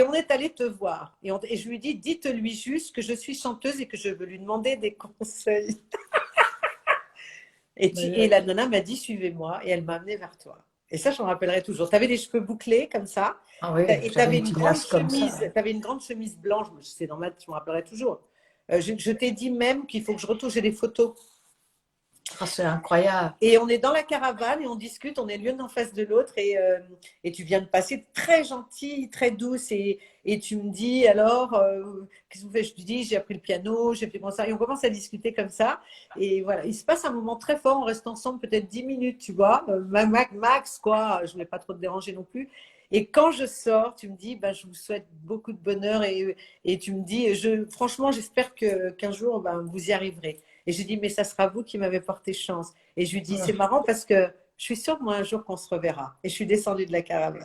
on est allé te voir. Et je lui ai dit, dites-lui juste que je suis chanteuse et que je veux lui demander des conseils. Et la nana m'a dit, suivez-moi, et elle m'a amenée vers toi. Et ça, je me rappellerai toujours. Tu avais les cheveux bouclés comme ça, Ah oui, et tu j'avais avais une une grande tignasse comme chemise, ça. tu avais une grande chemise blanche, je me rappellerai toujours. Je t'ai dit même qu'il faut que je retouche des photos. Ah, c'est incroyable. Et on est dans la caravane et on discute, on est l'une en face de l'autre et tu viens de passer très gentille, très douce et tu me dis alors, qu'est-ce que vous faites? Je te dis, j'ai appris le piano, j'ai appris mon ça et on commence à discuter comme ça. Et voilà, il se passe un moment très fort, on reste ensemble peut-être 10 minutes, tu vois, max quoi, je voulais pas trop te déranger non plus. Et quand je sors, tu me dis, ben, je vous souhaite beaucoup de bonheur et tu me dis, franchement, j'espère qu'un jour, ben, vous y arriverez. Et je dis, mais ça sera vous qui m'avez porté chance. Et je lui dis, c'est marrant parce que je suis sûre, moi, un jour qu'on se reverra. Et je suis descendue de la caravane.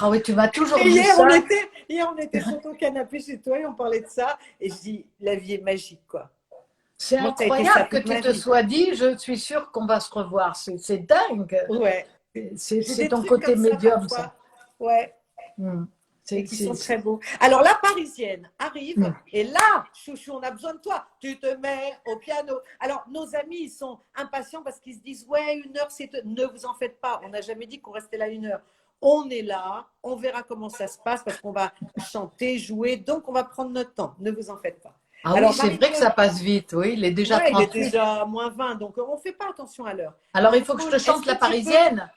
Ah oui, tu m'as toujours Et dit hier, ça. on était sur ton canapé chez toi et on parlait de ça. Et je dis, la vie est magique, quoi. C'est Moi, ça a été ça incroyable que toute ma tu te vie. sois dit, je suis sûre qu'on va se revoir. C'est dingue. Ouais. C'est J'ai des ton trucs côté comme ça médium, parfois. ça. Ouais. Hmm. Et qui sont très beaux. Alors, la Parisienne arrive et là, chouchou, on a besoin de toi. Tu te mets au piano. Alors, nos amis, ils sont impatients parce qu'ils se disent, ouais, 1 heure, c'est… Ne vous en faites pas. On n'a jamais dit qu'on restait là 1 heure. On est là, on verra comment ça se passe parce qu'on va chanter, jouer. Donc, on va prendre notre temps. Ne vous en faites pas. Ah Alors, oui, c'est vrai que ça passe vite. Oui, il est déjà ouais, il est 38. déjà moins 20, donc on ne fait pas attention à l'heure. Alors, il faut que je te chante la Parisienne.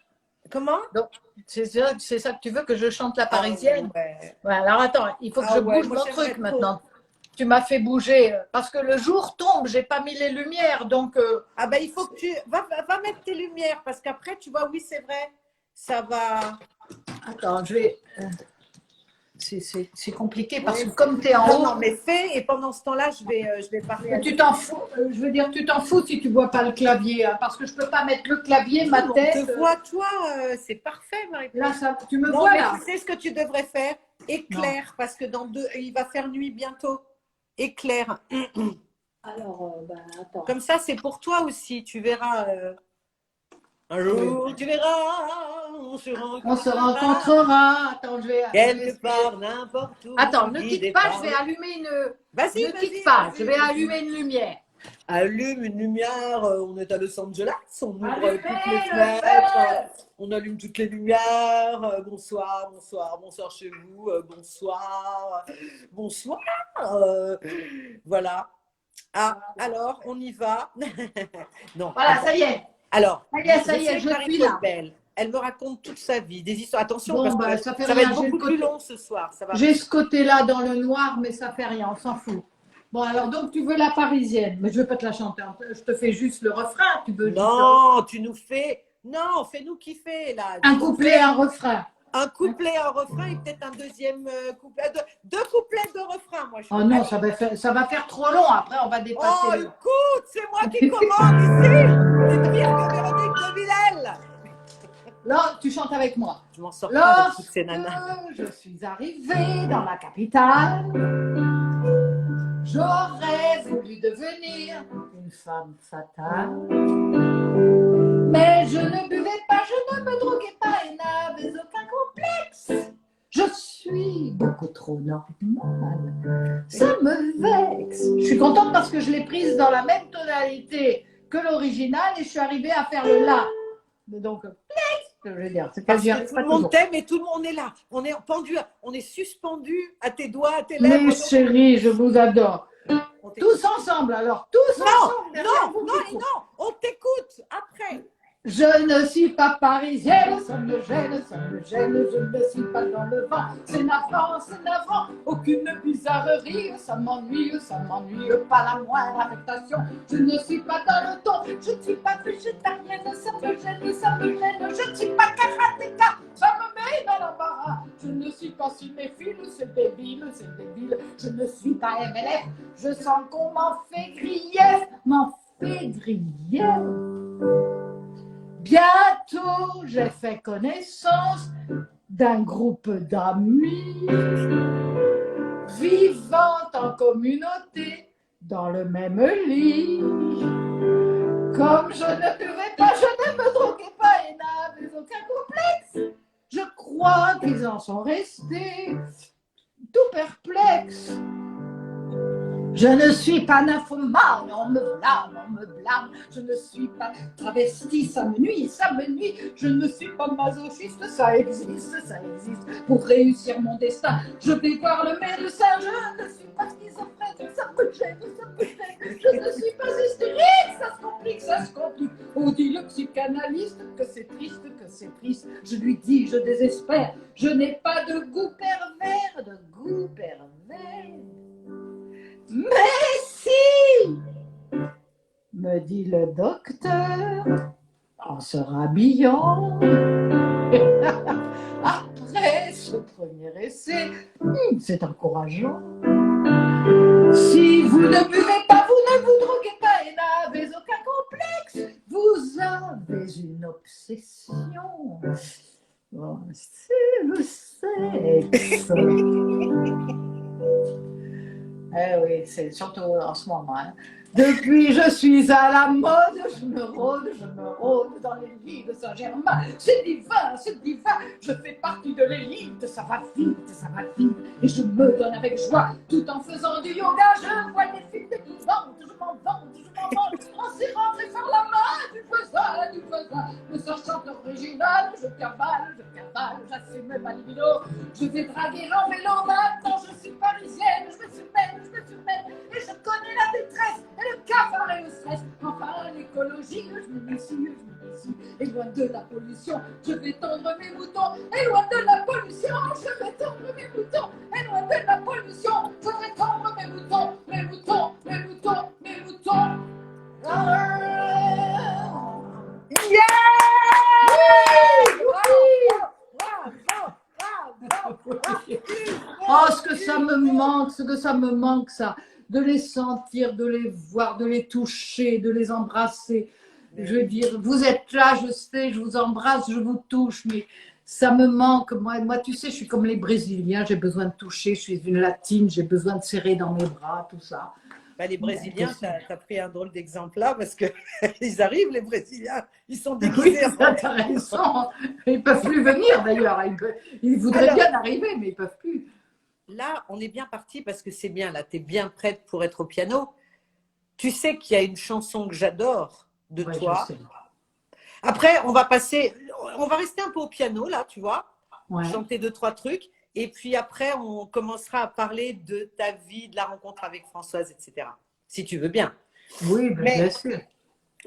Comment? Donc, c'est ça que tu veux que je chante la Parisienne? Ouais. Ouais, alors attends, il faut que je bouge mon truc trop. maintenant. Tu m'as fait bouger parce que le jour tombe, j'ai pas mis les lumières, donc. Ah ben il faut que tu va mettre tes lumières parce qu'après tu vois, oui c'est vrai, ça va. Attends, je vais. C'est compliqué parce que comme tu es en haut. Non, mais fais et pendant ce temps-là, je vais parler. Mais tu t'en fous, je veux dire, tu t'en fous si tu vois pas le clavier, hein, parce que je peux pas mettre le clavier, ma tête. On te voit toi, c'est parfait, Marie. Là, tu me non, vois mais là. Tu sais ce que tu devrais faire? Éclair, parce que il va faire nuit bientôt. Éclair. Alors, attends. Comme ça, c'est pour toi aussi. Tu verras. Un jour, tu verras, on se rencontrera. Attends, je vais. Quelque part, n'importe où. Attends, ne quitte pas, je vais allumer une. Vas-y, ne quitte pas, je vais allumer une lumière. Allume une lumière, on est à Los Angeles, on ouvre toutes les fenêtres, on allume toutes les lumières. Bonsoir, bonsoir, bonsoir chez vous, bonsoir, bonsoir. Voilà. Ah, alors, on y va. Non. Voilà, ça y est. Alors, ça y est, je suis là. Belle. Elle me raconte toute sa vie, des histoires. Attention, bon, parce que ça va être beaucoup plus long ce soir. J'ai ce côté-là dans le noir, mais ça fait rien, on s'en fout. Bon, alors donc tu veux la Parisienne, mais je ne vais pas te la chanter. Je te fais juste le refrain. Tu veux non, tu nous fais. Non, fais-nous kiffer là. Un couplet, un refrain. Un couplet, un refrain et peut-être un deuxième couplet. Deux couplets, deux refrains, moi. Oh non, ça va faire trop long. Après, on va dépasser. Oh, écoute, c'est moi qui commande ici. C'est pire que Véronique de Villèle. Là, tu chantes avec moi. Je m'en sors pas avec toutes ces nanas. Je suis arrivée dans la capitale. J'aurais voulu devenir une femme fatale. Mais je ne buvais pas, je ne me droguais pas et n'avais aucun complexe. Je suis beaucoup trop normale. Ça me vexe. Je suis contente parce que je l'ai prise dans la même tonalité que l'original et je suis arrivée à faire le la. Donc, je veux dire, c'est parce que tout le monde t'aime et tout le monde est là. On est pendu, on est suspendu à tes doigts, à tes lèvres. Mais chérie, je vous adore. Tous ensemble, alors, tous ensemble. Non, on t'écoute après. Je ne suis pas parisienne, ça me gêne, je ne suis pas dans le vent. C'est navrant, aucune bizarrerie, ça m'ennuie, pas la moindre affectation. Je ne suis pas dans le ton, je ne suis pas végétarienne, ça me gêne, je ne suis pas karatéka, ça me met dans l'embarras. Je ne suis pas cinéphile, c'est débile, je ne suis pas MLF, je sens qu'on m'en fait grief. Bientôt, j'ai fait connaissance d'un groupe d'amis vivant en communauté dans le même lit. Comme je ne buvais pas, je ne me droguais pas et n'avais aucun complexe, je crois qu'ils en sont restés tout perplexes. Je ne suis pas nymphomane, on me blâme, je ne suis pas travestie, ça me nuit, je ne suis pas masochiste, ça existe, pour réussir mon destin, je vais voir le médecin, je ne suis pas schizophrène, ça me gêne, je ne suis pas hystérique, ça se comprend. complique, ça se complique. On dit le psychanalyste que c'est triste, que c'est triste. Je lui dis, je désespère, je n'ai pas de goût pervers, de goût pervers. Mais si, me dit le docteur, en se rhabillant. Après ce premier essai, c'est encourageant. Si vous ne buvez pas, vous ne vous droguez pas et n'avez aucun complexe, vous avez une obsession. Bon, c'est le sexe. Eh oui, c'est surtout en ce moment. Hein. Depuis, je suis à la mode, je me rôde dans les lits de Saint-Germain. C'est divin, je fais partie de l'élite, ça va vite. Et je me donne avec joie, tout en faisant du yoga. Je vois les films déguisantes, je m'en vante. On s'est rentré par la main, du voisin. Le seul chanteur original, je cavale, j'assume ma libido. Je vais draguer en vélo, maintenant je suis parisienne, je me surmène, et je connais la détresse, et le cafard et le stress. Enfin, l'écologie, je me méfie, et loin de la pollution, je vais tondre mes moutons, et loin de la pollution, je vais tondre mes moutons, et loin de la pollution, je vais tondre mes moutons. Yeah! Oh, ce que ça me manque, ça, de les sentir, de les voir, de les toucher, de les embrasser. Je veux dire, vous êtes là, je sais, je vous embrasse, je vous touche, mais ça me manque. Moi, tu sais, je suis comme les Brésiliens, j'ai besoin de toucher, je suis une latine, j'ai besoin de serrer dans mes bras, tout ça. Bah, les Brésiliens, tu as pris un drôle d'exemple là, parce qu'ils arrivent, les Brésiliens, ils sont déguisés. Oui, c'est intéressant. Ils ne peuvent plus venir d'ailleurs. Ils voudraient bien arriver, mais ils ne peuvent plus. Là, on est bien parti parce que c'est bien. Là, tu es bien prête pour être au piano. Tu sais qu'il y a une chanson que j'adore de toi. Après, on va rester un peu au piano, là, tu vois. Ouais. Chanter 2-3 trucs. Et puis après, on commencera à parler de ta vie, de la rencontre avec Françoise, etc. Si tu veux bien. Oui, bien sûr.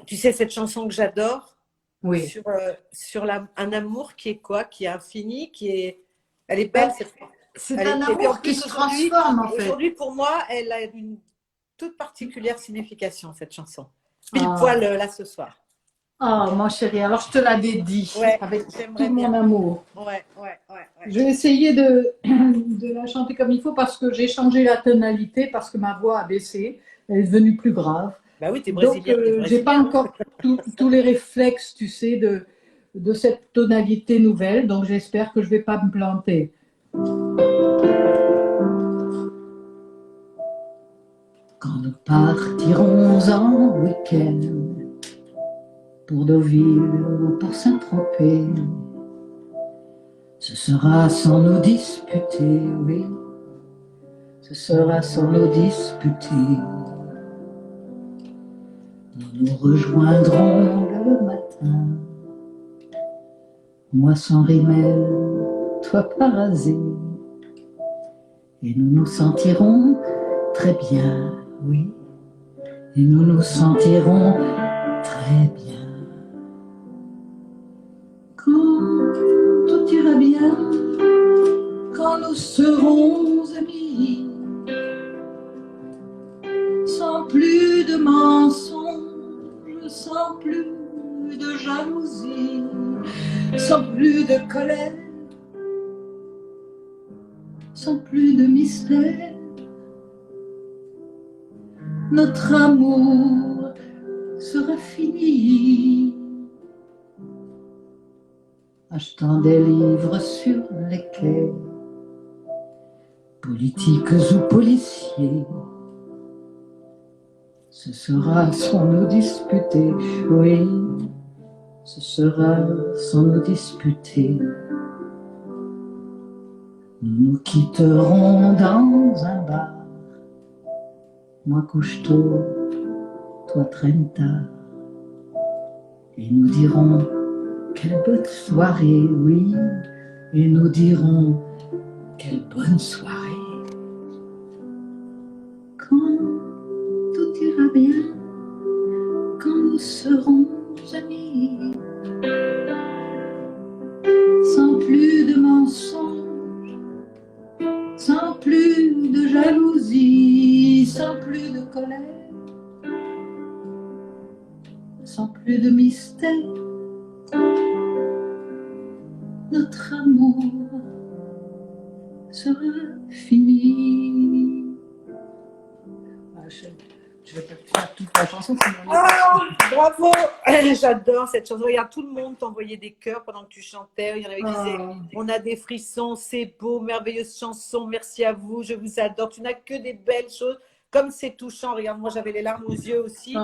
Tu sais, cette chanson que j'adore, oui. sur un amour qui est quoi? Qui est infini, elle est belle. C'est un amour qui se transforme, en fait. Aujourd'hui, pour moi, elle a une toute particulière signification, cette chanson. Pile poil là ce soir. Oh, mon chéri, alors je te la dédie avec tout mon amour. Ouais. Je vais essayer de la chanter comme il faut parce que j'ai changé la tonalité, parce que ma voix a baissé, elle est devenue plus grave. Bah oui, t'es brésilienne. Donc, j'ai pas encore tous les réflexes, tu sais, de cette tonalité nouvelle, donc j'espère que je vais pas me planter. Quand nous partirons en week-end pour Deauville ou pour Saint-Tropez, ce sera sans nous disputer, oui, ce sera sans nous disputer. Nous nous rejoindrons le matin, moi sans rimel, toi pas rasé, et nous nous sentirons très bien, oui, et nous nous sentirons très bien. Tout ira bien quand nous serons amis, sans plus de mensonges, sans plus de jalousie, sans plus de colère, sans plus de mystère. Notre amour sera fini. Achetant des livres sur les quais, politiques ou policiers, ce sera sans nous disputer, oui, ce sera sans nous disputer. Nous nous quitterons dans un bar, moi couche tôt, toi traîne tard, et nous dirons quelle bonne soirée, oui, et nous dirons quelle bonne soirée. Quand tout ira bien, quand nous serons amis, sans plus de mensonges, sans plus de jalousie, sans plus de colère, sans plus de mystère. Notre amour sera fini. Je vais pas faire toute la chanson. Bravo. J'adore cette chanson. Regarde, tout le monde t'envoyait des cœurs pendant que tu chantais. Il y en avait qui disaient, on a des frissons, c'est beau, merveilleuse chanson, merci à vous, je vous adore. Tu n'as que des belles choses. Comme c'est touchant, regarde, moi j'avais les larmes aux yeux aussi.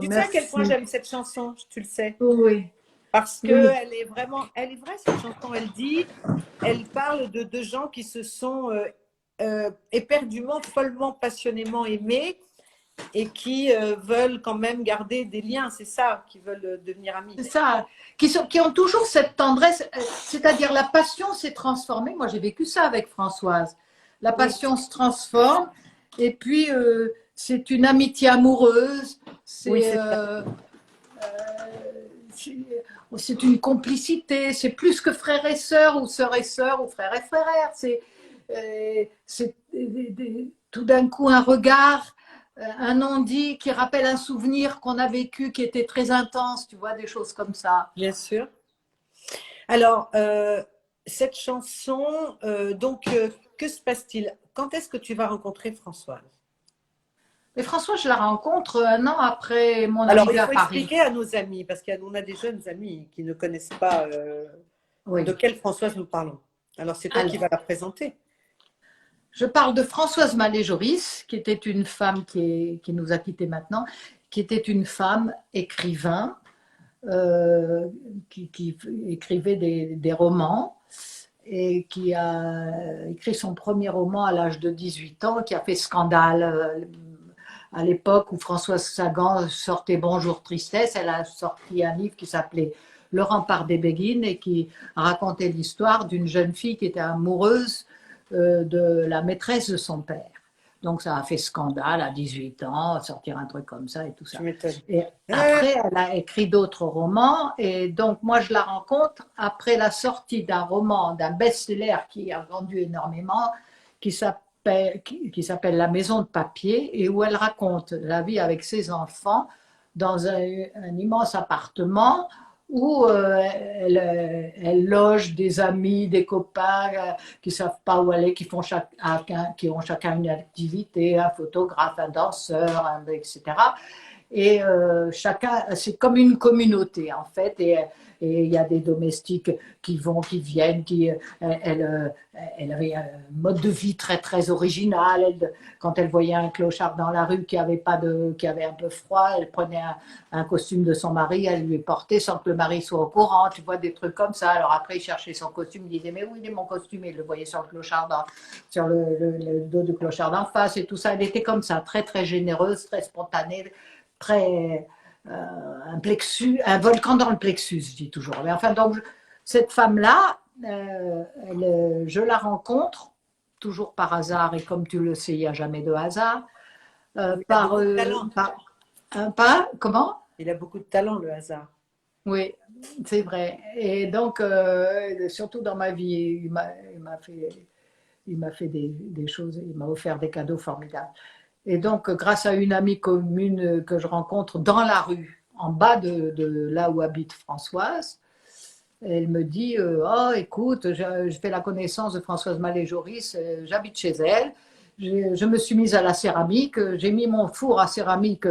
Tu sais à quel point j'aime cette chanson, tu le sais. Oui. Parce que elle est vraie cette chanson. Elle parle de gens qui se sont éperdument, follement, passionnément aimés et qui veulent quand même garder des liens. C'est ça, qui veulent devenir amis. C'est ça, qui ont toujours cette tendresse, c'est-à-dire la passion s'est transformée. Moi, j'ai vécu ça avec Françoise. La passion se transforme et puis c'est une amitié amoureuse. C'est une complicité, c'est plus que frères et sœurs ou frères et frères. C'est tout d'un coup un regard, un non-dit qui rappelle un souvenir qu'on a vécu qui était très intense, tu vois, des choses comme ça. Bien sûr. Alors, cette chanson, que se passe-t-il? Quand est-ce que tu vas rencontrer Françoise? Mais François, je la rencontre un an après mon arrivée à Paris. Alors, il faut expliquer à nos amis, parce qu'on a des jeunes amis qui ne connaissent pas de quelle Françoise nous parlons. Alors, c'est toi qui vas la présenter. Je parle de Françoise Mallet-Joris, qui était une femme qui nous a quittés maintenant, qui était une femme écrivain, qui écrivait des romans et qui a écrit son premier roman à l'âge de 18 ans, qui a fait scandale. À l'époque où Françoise Sagan sortait Bonjour Tristesse, elle a sorti un livre qui s'appelait Le rempart des Béguines et qui racontait l'histoire d'une jeune fille qui était amoureuse de la maîtresse de son père. Donc ça a fait scandale à 18 ans, sortir un truc comme ça et tout ça. Et après, elle a écrit d'autres romans et donc moi je la rencontre après la sortie d'un roman, d'un best-seller qui a vendu énormément, qui s'appelle La Maison de Papier et où elle raconte la vie avec ses enfants dans un immense appartement où elle loge des amis, des copains qui ne savent pas où aller, qui ont chacun une activité, un photographe, un danseur, etc. Et chacun, c'est comme une communauté en fait, et il y a des domestiques qui viennent, elle avait un mode de vie très très original. Quand elle voyait un clochard dans la rue qui avait un peu froid, elle prenait un costume de son mari, elle lui portait sans que le mari soit au courant, tu vois, des trucs comme ça. Alors après il cherchait son costume, il disait mais où il est mon costume, et il le voyait sur le clochard, sur le dos du clochard d'en face et tout ça. Elle était comme ça, très très généreuse, très spontanée, très un volcan dans le plexus, je dis toujours. Mais enfin, donc, cette femme-là, je la rencontre, toujours par hasard, et comme tu le sais, il n'y a jamais de hasard. Comment? Il a beaucoup de talent, le hasard. Oui, c'est vrai. Et donc, surtout dans ma vie, il m'a fait des choses, il m'a offert des cadeaux formidables. Et donc, grâce à une amie commune que je rencontre dans la rue, en bas de là où habite Françoise, elle me dit oh, écoute, je fais la connaissance de Françoise Mallet-Joris, j'habite chez elle, je me suis mise à la céramique, j'ai mis mon four à céramique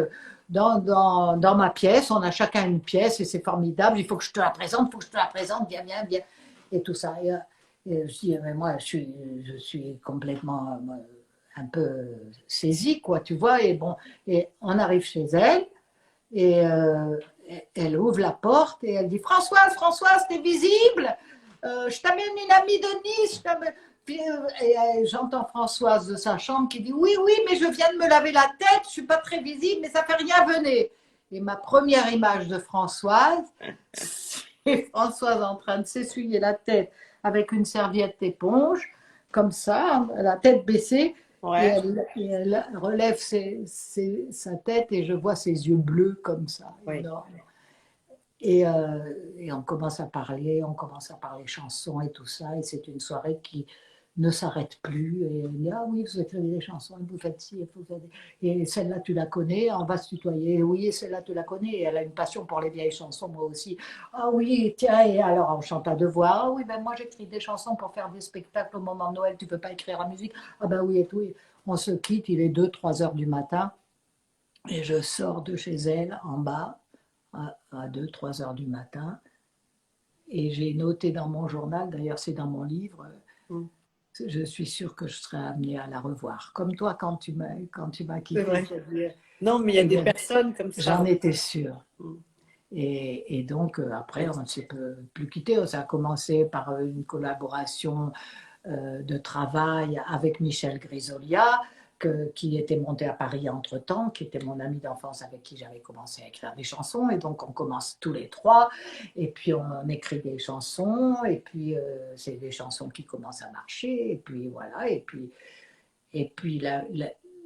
dans ma pièce, on a chacun une pièce et c'est formidable, il faut que je te la présente, viens, et tout ça. Et je dis mais moi, je suis complètement un peu saisie, quoi, tu vois. Et bon, et on arrive chez elle et elle ouvre la porte et elle dit Françoise, t'es visible, je t'amène une amie de Nice. Puis j'entends Françoise de sa chambre qui dit oui, mais je viens de me laver la tête, je suis pas très visible, mais ça fait rien, venez. Et ma première image de Françoise, c'est Françoise en train de s'essuyer la tête avec une serviette éponge, comme ça, la tête baissée. Ouais, et elle relève sa tête et je vois ses yeux bleus comme ça, oui. énormes. Et on commence à parler chansons et tout ça. Et c'est une soirée qui ne s'arrête plus. Et elle dit, ah oui, vous écrivez des chansons, vous faites ci, vous faites... Et celle-là, tu la connais, on va se tutoyer. Oui, et celle-là, tu la connais. Et elle a une passion pour les vieilles chansons, moi aussi. Ah oui, tiens, et alors on chante à deux voix. Ah oui, ben moi j'écris des chansons pour faire des spectacles au moment de Noël, tu peux pas écrire la musique. Ah ben oui, et tout. On se quitte, il est 2, 3 heures du matin. Et je sors de chez elle en bas à 2, 3 heures du matin. Et j'ai noté dans mon journal, d'ailleurs c'est dans mon livre, Mm. je suis sûre que je serai amenée à la revoir. Comme toi, quand tu m'as C'est quitté, vrai. Non, mais il y a des personnes comme j'en ça. étais sûre. Mm. Et donc, après, on ne s'est plus quitté. Ça a commencé par une collaboration de travail avec Michel Grisolia, qui était monté à Paris entre-temps, qui était mon ami d'enfance avec qui j'avais commencé à écrire des chansons. Et donc, on commence tous les trois, et puis on écrit des chansons, et puis c'est des chansons qui commencent à marcher, et puis voilà, et puis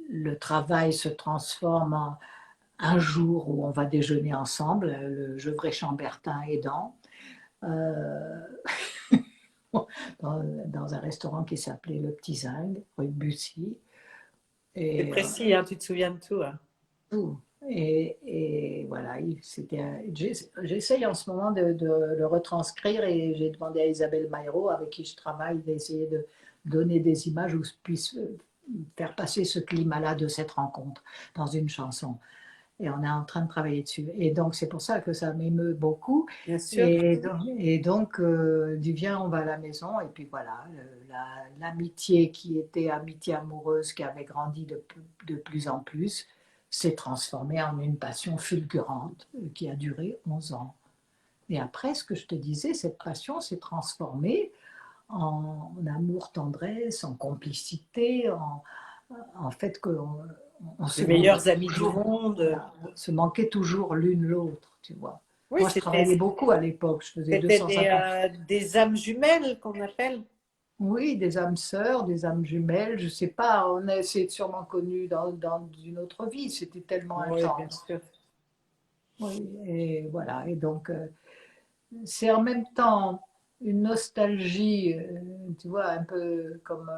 le travail se transforme en un jour où on va déjeuner ensemble, le Gevrey Chambertin aidant. Euh, dans un restaurant qui s'appelait Le Petit Zinc, rue de Bussy. C'est Et, précis, hein, tu te souviens de tout. Hein. tout. Et voilà, j'essaye en ce moment de le retranscrire et j'ai demandé à Isabelle Maillot, avec qui je travaille, d'essayer de donner des images où je puisse faire passer ce climat-là de cette rencontre dans une chanson. Et on est en train de travailler dessus. Et donc, c'est pour ça que ça m'émeut beaucoup. Bien sûr. Et donc, du viens, on va à la maison. Et puis voilà, l'amitié qui était amitié amoureuse, qui avait grandi de plus en plus, s'est transformée en une passion fulgurante qui a duré 11 ans. Et après, ce que je te disais, cette passion s'est transformée en amour, tendresse, en complicité, en fait qu'on on Les se manquait meilleurs amis du toujours, monde. voilà, on se manquait toujours l'une l'autre, tu vois. Oui, Moi, je travaillais beaucoup à l'époque, je faisais c'était 250. des âmes jumelles qu'on appelle. Oui, des âmes sœurs, des âmes jumelles, je sais pas, c'est sûrement connu dans une autre vie, c'était tellement Oui, bien intense. sûr. Oui, et voilà, et donc c'est en même temps une nostalgie, tu vois, un peu comme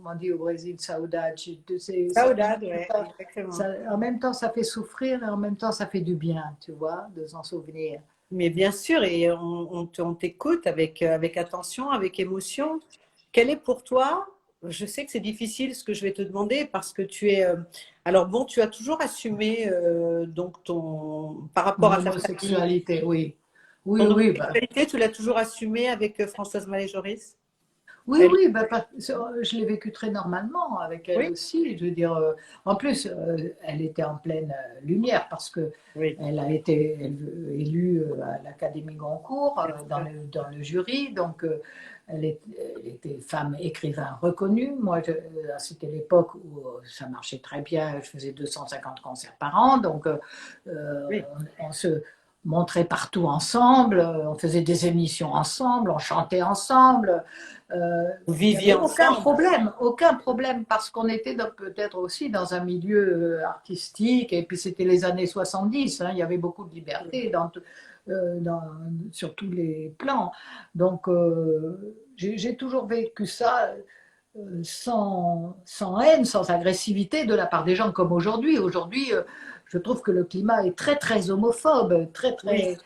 on dit au Brésil, saudade. Saudade, ouais, exactement. En même temps, ça fait souffrir et en même temps, ça fait du bien, tu vois, de s'en souvenir. Mais bien sûr, et on t'écoute avec attention, avec émotion. Quel est pour toi, je sais que c'est difficile ce que je vais te demander parce que tu es, alors bon, tu as toujours assumé donc par rapport Mon à ta famille, homosexualité, oui. Oui, ton oui, bah, homosexualité, tu l'as toujours assumé avec Françoise Malé-Joris? oui, Elle, oui, bah, je l'ai vécu très normalement avec elle oui, aussi. Je veux dire, en plus, elle était en pleine lumière parce que oui, elle a été élue à l'Académie Goncourt bien sûr. dans le jury, donc elle était femme écrivain reconnue. Moi, c'était l'époque où ça marchait très bien. Je faisais 250 concerts par an, donc Oui, on se montrait partout ensemble, on faisait des émissions ensemble, on chantait ensemble. vous Il n'y viviez avait ensemble. aucun problème, parce qu'on était peut-être aussi dans un milieu artistique, et puis c'était les années 70, hein, il y avait beaucoup de liberté sur tous les plans. Donc, j'ai toujours vécu ça sans haine, sans agressivité de la part des gens comme aujourd'hui. Aujourd'hui, je trouve que le climat est très, très homophobe, très, Oui, très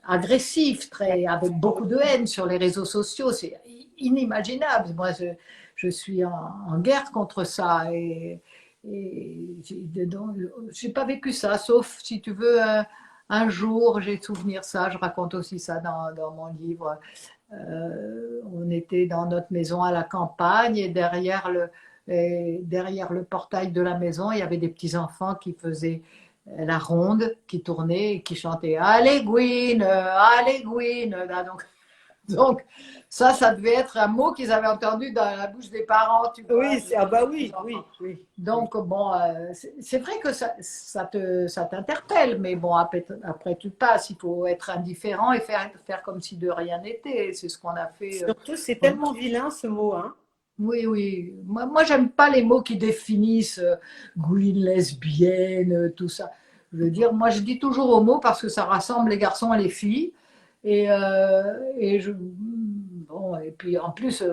agressif, avec beaucoup de haine sur les réseaux sociaux. C'est inimaginable. Moi, je suis en guerre contre ça. Et j'ai pas vécu ça, sauf si tu veux, un jour, j'ai souvenir ça, je raconte aussi ça dans mon livre. On était dans notre maison à la campagne et derrière le portail de la maison, il y avait des petits enfants qui faisaient la ronde, qui tournaient et qui chantaient Allez Gwyn, allez Gwyn. Là, donc, ça devait être un mot qu'ils avaient entendu dans la bouche des parents, tu vois, oui, ah bah des oui, enfants. oui, oui, oui. Donc, bon, c'est vrai que ça t'interpelle, mais bon, après tu passes, il faut être indifférent et faire comme si de rien n'était. C'est ce qu'on a fait. Surtout, c'est tellement vilain ce mot, hein. Oui, oui. Moi j'aime pas les mots qui définissent gouine, lesbienne, tout ça. Je veux dire, moi, je dis toujours homo parce que ça rassemble les garçons et les filles. Bon, et puis en plus,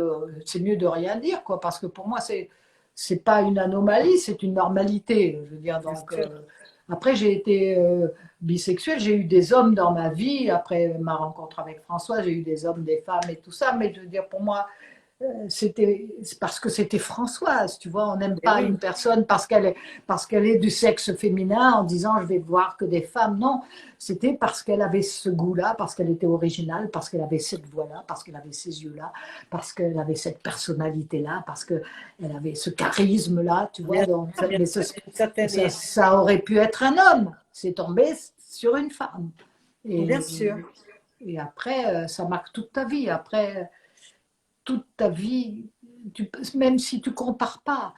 c'est mieux de rien dire, quoi, parce que pour moi, c'est pas une anomalie, c'est une normalité. Je veux dire, Bien donc, sûr. après, j'ai été bisexuelle, j'ai eu des hommes dans ma vie. Après ma rencontre avec François, j'ai eu des hommes, des femmes et tout ça. Mais je veux dire, pour moi, c'est parce que c'était Françoise, tu vois, on n'aime Eh pas oui, une personne parce qu'elle est du sexe féminin en disant je vais voir que des femmes. Non, c'était parce qu'elle avait ce goût-là, parce qu'elle était originale, parce qu'elle avait cette voix-là, parce qu'elle avait ces yeux-là, parce qu'elle avait cette personnalité-là, parce qu'elle avait ce charisme-là, tu vois. bien Donc, sûr, bien mais sûr. Une certaine... ça aurait pu être un homme. C'est tombé sur une femme. Bien Et, sûr. et après, ça marque toute ta vie. Après, toute ta vie, même si tu ne compares pas,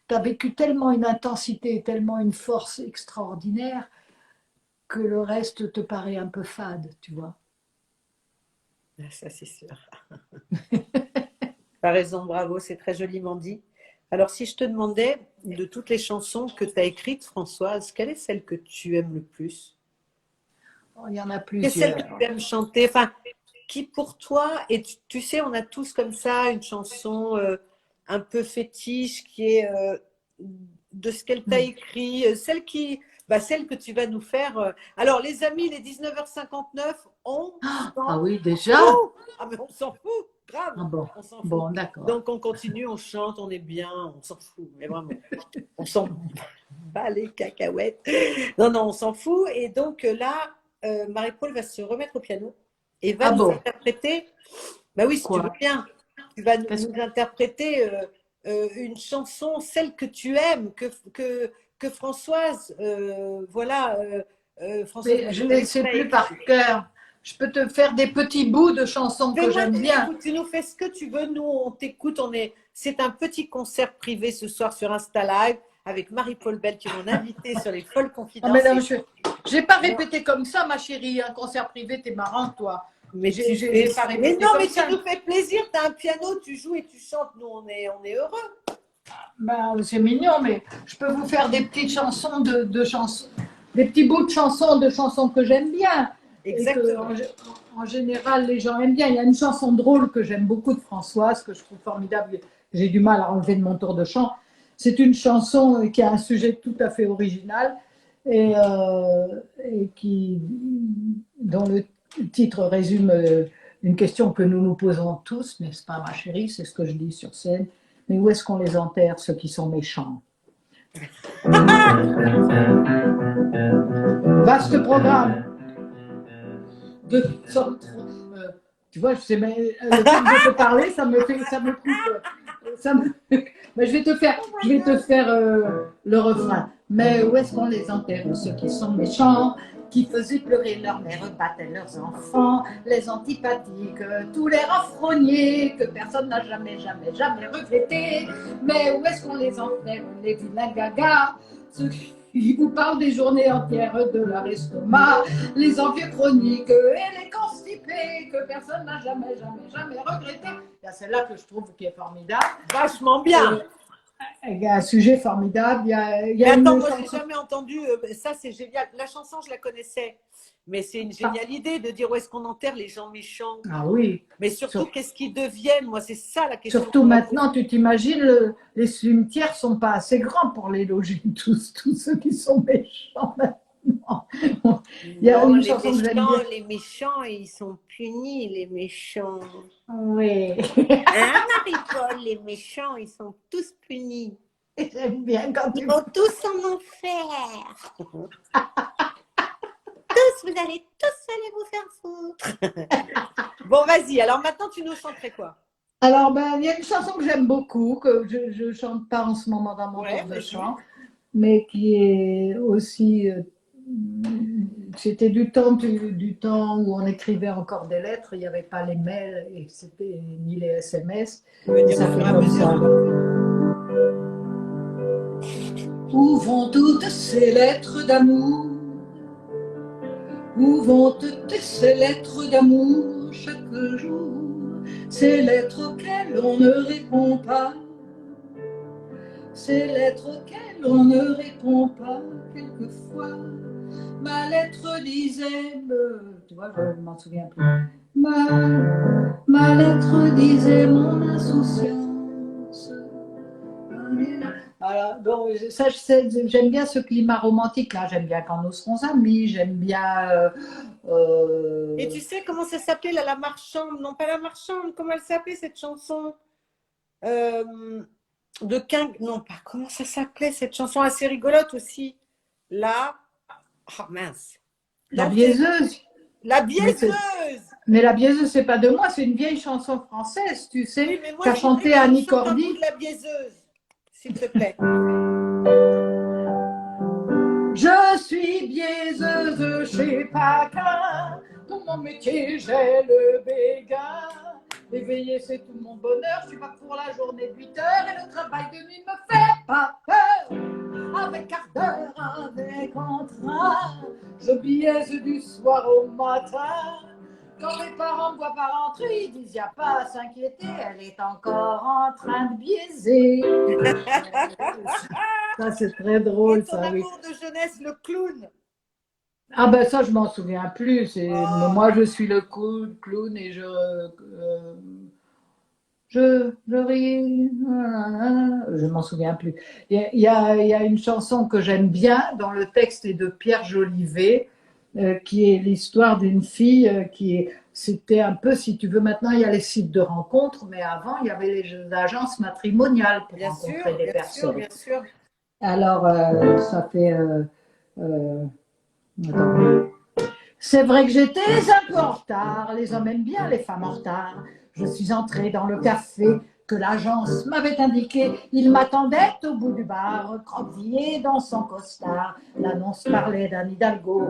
tu as vécu tellement une intensité, tellement une force extraordinaire que le reste te paraît un peu fade, tu vois. Ah, ça, c'est sûr. T'as raison, bravo, c'est très joliment dit. Alors, si je te demandais, de toutes les chansons que tu as écrites, Françoise, quelle est celle que tu aimes le plus? Oh, il y en a Quelle est celle que plusieurs. tu aimes chanter? Enfin, qui pour toi, et tu sais, on a tous comme ça une chanson un peu fétiche qui est de ce qu'elle t'a écrit, celle que tu vas nous faire. Alors, les amis, les 19h59, on Ah s'en oui, déjà? fout. Ah, mais on s'en fout, grave, Ah bon, on s'en fout. bon, d'accord. Donc, on continue, on chante, on est bien, on s'en fout, mais vraiment, on s'en bat les cacahuètes. Non, non, on s'en fout. Et donc là, Marie-Paul va se remettre au piano et va Ah nous bon, interpréter, bah oui, si tu veux quoi? bien, tu vas Qu'est-ce nous interpréter une chanson, celle que tu aimes, que Françoise, voilà, Françoise Mais je ne Marie-Paul les sais t'a plus par écrit. cœur. Je peux te faire des petits bouts de chansons que Fais-moi, j'aime bien. écoute, tu nous fais ce que tu veux, nous on t'écoute, c'est un petit concert privé ce soir sur Insta Live avec Marie-Paul Bell qui est mon invitée sur les folles Ah, mais confidences. non, je n'ai pas Non, répété comme ça, ma chérie. Un concert privé, t'es marrante, toi. mais tu fais, J'ai pas mais répété non, comme mais tu ça. nous fais plaisir, tu as un piano, tu joues et tu chantes, nous on est heureux. Ben, c'est mignon, mais je peux vous faire des petites chansons de chansons, des petits bouts de chansons que j'aime bien et que Exactement. en général les gens aiment bien. Il y a une chanson drôle que j'aime beaucoup de Françoise que je trouve formidable. J'ai du mal à enlever de mon tour de chant. C'est une chanson qui a un sujet tout à fait original et dont le titre résume une question que nous nous posons tous, n'est-ce pas, ma chérie? C'est ce que je dis sur scène. Mais où est-ce qu'on les enterre, ceux qui sont méchants? Vaste programme de tu vois, je sais, mais le fait de te parler, ça me coupe. Ça me, mais je vais te faire le refrain. Mais où est-ce qu'on les enterre, ceux qui sont méchants, qui faisaient pleurer leur mère, battaient leurs enfants, les antipathiques, tous les renfrogniers que personne n'a jamais, jamais, jamais regretté. Mais où est-ce qu'on les enterre, les vilains gagas, ceux qui vous parlent des journées entières de leur estomac, les envieux chroniques et les constipés que personne n'a jamais, jamais, jamais regretté. Il y a celle-là que je trouve qui est formidable. Vachement bien. Il y a un sujet formidable. Il y Mais a attends, une moi j'ai chanson. jamais entendu, ça c'est génial. La chanson, je la connaissais, mais c'est une géniale idée de dire où est-ce qu'on enterre les gens méchants. Ah oui. Mais surtout, Sur- qu'est-ce qu'ils deviennent? Moi, c'est ça la question Surtout qu'on va poser. maintenant, tu t'imagines, les cimetières sont pas assez grands pour les loger tous ceux qui sont méchants maintenant. Il y a Non, une chanson que j'aime bien. les méchants, ils sont punis, les méchants. Oui, Hein, Marie-Paul, les méchants, ils sont tous punis. j'aime bien quand Ils tu. vont tous en enfer. Tous, vous allez tous aller vous faire foutre. Bon, vas-y, alors maintenant tu nous chanterais quoi? Alors, ben, il y a une chanson que j'aime beaucoup, que je ne chante pas en ce moment dans mon Ouais, tour de vas-y. chant, mais qui est aussi. C'était du temps où on écrivait encore des lettres, il n'y avait pas les mails et c'était ni les SMS. Tu veux dire Ça au fait fur et à comme mesure? ça. Où vont toutes ces lettres d'amour? Où vont toutes ces lettres d'amour chaque jour? ces lettres auxquelles on ne répond pas, ces lettres auxquelles on ne répond pas, quelquefois. Ma lettre disait, tu vois, je ne m'en souviens plus. Ma lettre disait mon insouciance. Voilà, donc ça, j'aime bien ce climat romantique là, j'aime bien quand nous serons amis, j'aime bien. Et tu sais comment ça s'appelait là, la marchande? Non, pas la marchande, comment elle s'appelait cette chanson de King? Non, pas comment ça s'appelait cette chanson assez rigolote aussi. La. Oh mince. La biaiseuse. La biaiseuse. Mais la biaiseuse, c'est pas de moi, c'est une vieille chanson française, tu sais, oui, mais moi, qu'a chanté Annie Cordy. Un bout de la biaiseuse, s'il te plaît. Je suis biaiseuse chez Paquin, dans mon métier j'ai le béguin. Éveiller c'est tout mon bonheur, je suis pas pour la journée de 8 heures et le travail de nuit me fait pas peur. Avec ardeur, avec entrain, je biaise du soir au matin. Quand mes parents me voient pas rentrer, ils disent y a pas à s'inquiéter, elle est encore en train de biaiser. Ça c'est très drôle. Et ton amour de jeunesse, le clown. Ah ben ça je m'en souviens plus. Moi je suis le clown et je ris. Je m'en souviens plus. Il y a une chanson que j'aime bien, dont le texte est de Pierre Jolivet, qui est l'histoire d'une fille c'était un peu, si tu veux, maintenant il y a les sites de rencontres, mais avant il y avait les agences matrimoniales pour rencontrer des personnes. Bien sûr. Alors ça fait... c'est vrai que j'étais un peu en retard, les hommes aiment bien les femmes en retard. Je suis entrée dans le café que l'agence m'avait indiqué. Il m'attendait au bout du bar, recroquevillé dans son costard. L'annonce parlait d'un hidalgo.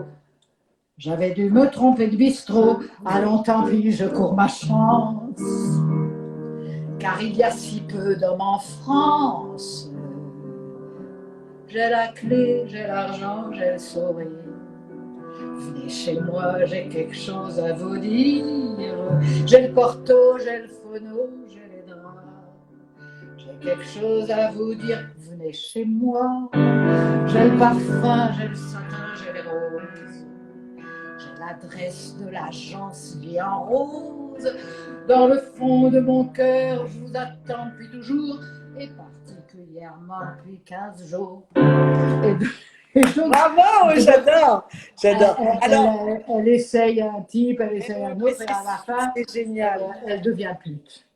J'avais dû me tromper de bistrot. Allons, tant pis, je cours ma chance. Car il y a si peu d'hommes en France. J'ai la clé, j'ai l'argent, j'ai le sourire. Venez chez moi, j'ai quelque chose à vous dire. J'ai le corto, j'ai le phono, j'ai les draps. J'ai quelque chose à vous dire. Venez chez moi. J'ai le parfum, j'ai le satin, j'ai les roses. J'ai l'adresse de l'agence vie en rose. Dans le fond de mon cœur, je vous attends depuis toujours. Et particulièrement depuis 15 jours. Bravo, j'adore. Elle essaye un type, elle essaye un autre, et à la fin, c'est génial. Elle devient pute.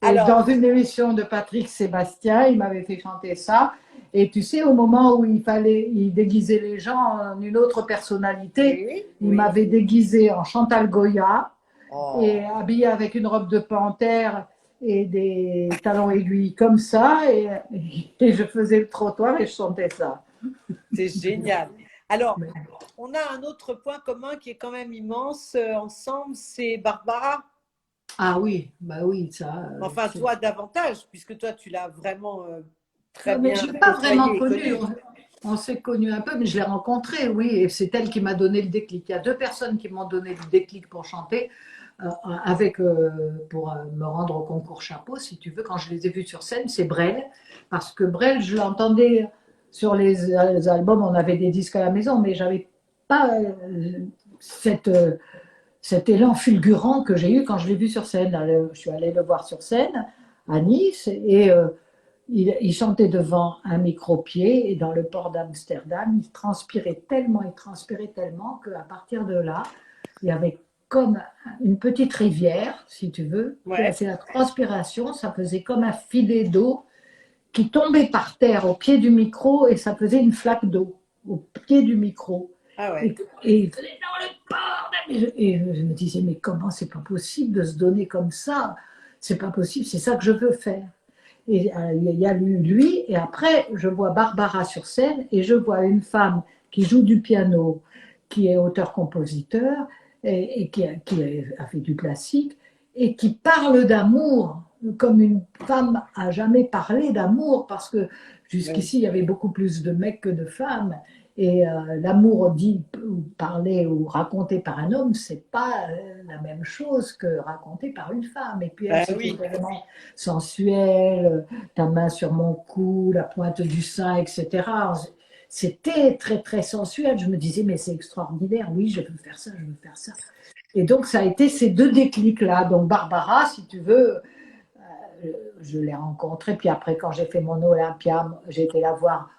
Dans une émission de Patrick Sébastien, il m'avait fait chanter ça. Et tu sais, au moment où il déguisait les gens en une autre personnalité, il m'avait déguisé en Chantal Goya et habillé avec une robe de panthère et des talons aiguilles comme ça. Et je faisais le trottoir et je chantais ça. C'est génial. Alors, on a un autre point commun qui est quand même immense ensemble, c'est Barbara. Ah oui, bah oui, ça. Enfin, toi davantage, puisque toi, tu l'as vraiment très bien. Mais je ne l'ai pas vraiment connue. On s'est connus un peu, mais je l'ai rencontrée, oui. Et c'est elle qui m'a donné le déclic. Il y a deux personnes qui m'ont donné le déclic pour chanter, pour me rendre au concours Chapeau, si tu veux. Quand je les ai vus sur scène, c'est Brel. Parce que Brel, je l'entendais sur les albums, on avait des disques à la maison, mais je n'avais pas cet élan fulgurant que j'ai eu quand je l'ai vu sur scène. Je suis allée le voir sur scène à Nice et il chantait devant un micro-pied et dans le port d'Amsterdam, il transpirait tellement qu'à partir de là, il y avait comme une petite rivière, si tu veux. C'est la transpiration, ça faisait comme un filet d'eau qui tombait par terre au pied du micro et ça faisait une flaque d'eau au pied du micro. Ah ouais. Et il faisait dans le port. Et je me disais, mais comment c'est pas possible de se donner comme ça? C'est pas possible, c'est ça que je veux faire. Et il y a lui, et après, je vois Barbara sur scène et je vois une femme qui joue du piano, qui est auteur-compositeur et qui a fait du classique et qui parle d'amour comme une femme a jamais parlé d'amour parce que jusqu'ici, il y avait beaucoup plus de mecs que de femmes. Et l'amour dit ou parlé ou raconté par un homme, c'est pas la même chose que raconté par une femme. Et puis elle, Bah c'était oui. vraiment sensuel, ta main sur mon cou, la pointe du sein, etc. C'était très, très sensuel. Je me disais, mais c'est extraordinaire, oui, je veux faire ça, je veux faire ça. Et donc, ça a été ces deux déclics-là. Donc, Barbara, si tu veux, je l'ai rencontrée. Puis après, quand j'ai fait mon Olympia, j'ai été la voir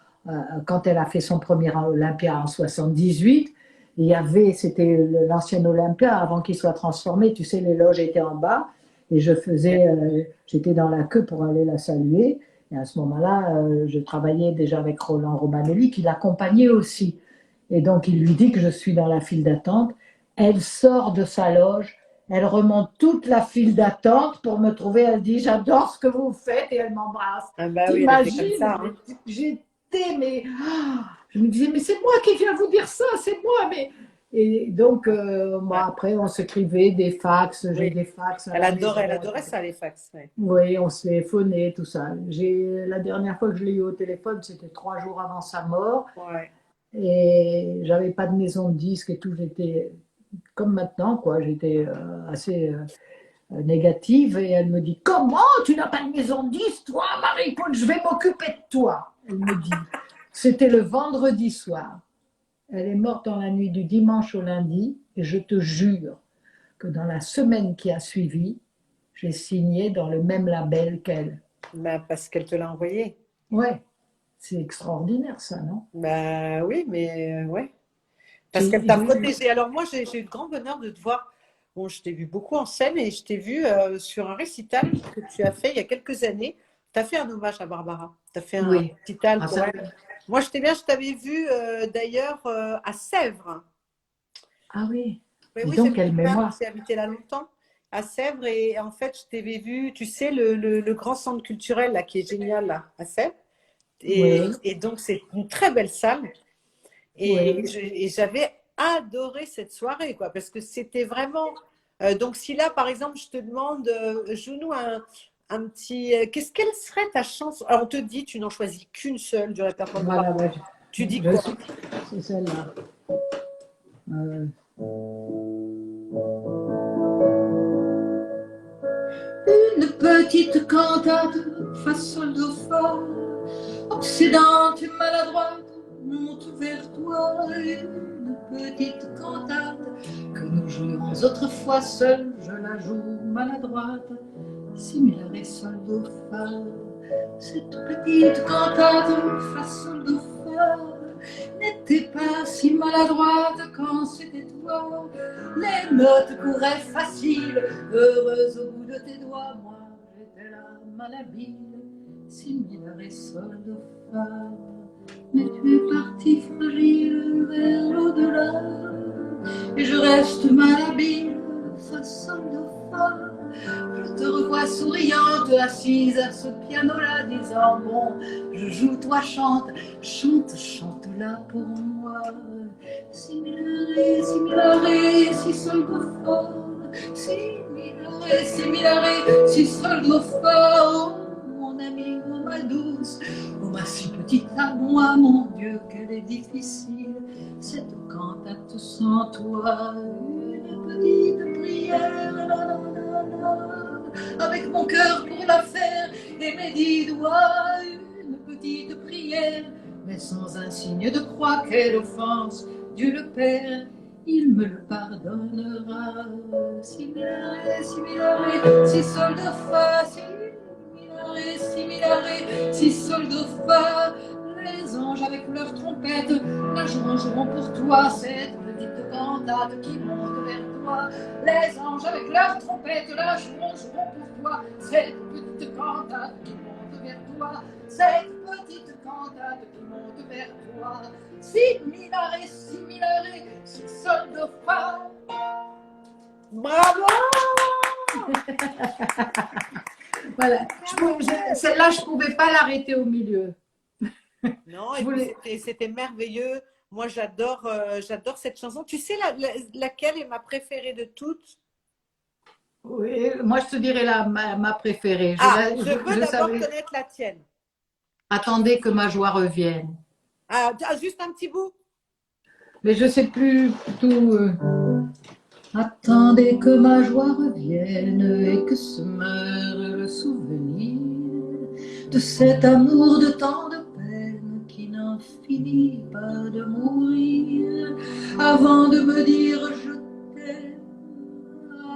quand elle a fait son premier Olympia en 78. Il y avait, c'était l'ancien Olympia avant qu'il soit transformé. Tu sais, les loges étaient en bas et j'étais dans la queue pour aller la saluer. Et à ce moment-là, je travaillais déjà avec Roland Romanelli qui l'accompagnait aussi. Et donc, il lui dit que je suis dans la file d'attente. Elle sort de sa loge, elle remonte toute la file d'attente pour me trouver. Elle dit, j'adore ce que vous faites et elle m'embrasse. Ah bah oui, elle était comme T'imagines? ça, hein. J'étais, mais je me disais, mais c'est moi qui viens vous dire ça, c'est moi. Mais... Et donc, moi, Ouais. après, on s'écrivait des fax, j'ai Oui. des fax à la maison. Elle adorait ça, les fax. Ouais. Oui, on se téléphonait, tout ça. La dernière fois que je l'ai eu au téléphone, c'était 3 jours avant sa mort. Ouais. Et j'avais pas de maison de disque et tout. J'étais comme maintenant, quoi. J'étais assez négative. Et elle me dit, comment tu n'as pas de maison de disque, toi, Marie-Paul, je vais m'occuper de toi. Elle me dit, c'était le vendredi soir. Elle est morte dans la nuit du dimanche au lundi. Et je te jure que dans la semaine qui a suivi, j'ai signé dans le même label qu'elle. Bah, parce qu'elle te l'a envoyé. Ouais, c'est extraordinaire ça, non? Bah oui, mais ouais. Parce qu'elle t'a protégé. Alors moi, j'ai eu le grand bonheur de te voir. Bon, je t'ai vu beaucoup en scène et je t'ai vu sur un récital que tu as fait il y a quelques années. Tu as fait un hommage à Barbara. Tu as fait un Oui. récital Ah, pour ça, elle. Moi, je t'avais vu d'ailleurs à Sèvres. ah oui, Oui, dis oui, c'est donc, mon quelle frère mémoire. qui habité là longtemps, à Sèvres. Et en fait, je t'avais vu, tu sais, le grand centre culturel là, qui est génial là, à Sèvres. Oui, Et donc, c'est une très belle salle. oui. Et j'avais adoré cette soirée, quoi, parce que c'était vraiment. Donc, si là, par exemple, je te demande, joue-nous un petit. Quelle serait ta chanson? Alors, on te dit, tu n'en choisis qu'une seule du répertoire de Voilà, Barbara. ouais, Tu dis quoi? c'est celle-là. Euh, Une petite cantate façon do fa, obsédante et maladroite, monte vers toi. Une petite cantate que nous jouions autrefois seuls, je la joue maladroite, si mi la ré sol do fa. Cette petite cantate façon do fa n'était pas si maladroite quand c'était toi. Les notes couraient faciles, heureuse au bout de tes doigts. Moi, j'étais là, malhabile, si mi la ré sol do fa. Mais tu es parti fragile vers l'au-delà, et je reste malhabile, fa sol do fa. Je te revois souriante, assise à ce piano-là, disant bon, je joue, toi chante, chante, chante là pour moi. Si mi la ré, si sol do fa, si mi la ré, si sol do fa. Oh, mon ami, oh ma douce, oh ma si petite à moi, mon Dieu, qu'elle est difficile, cette cantate sans toi. Une petite prière, la, la, la, la, avec mon cœur pour la faire et mes 10 doigts. Une petite prière, mais sans un signe de croix. Quelle offense, Dieu le Père, il me le pardonnera. Si mi la ré, si mi la ré, si sol do fa, si mi la ré, si mi la ré, si sol do fa. Les anges avec leurs trompettes la joueront pour toi, cette petite cantate qui monte vers toi. Les anges avec leurs trompettes la joueront pour toi, cette petite cantate qui monte vers toi. Cette petite cantate qui monte vers toi. Si mi la ré, si sol do fa. Bravo! Voilà. Celle-là, je ne pouvais pas l'arrêter au milieu. Non, et puis c'était merveilleux. Moi, j'adore cette chanson. Tu sais laquelle est ma préférée de toutes? Oui, moi, je te dirais ma préférée. Je veux d'abord connaître la tienne. Attendez que ma joie revienne. Ah, juste un petit bout. Mais je sais plus tout. Attendez que ma joie revienne et que se meure le souvenir de cet amour de tant de peine qui n'en finit pas de mourir avant de me dire je t'aime,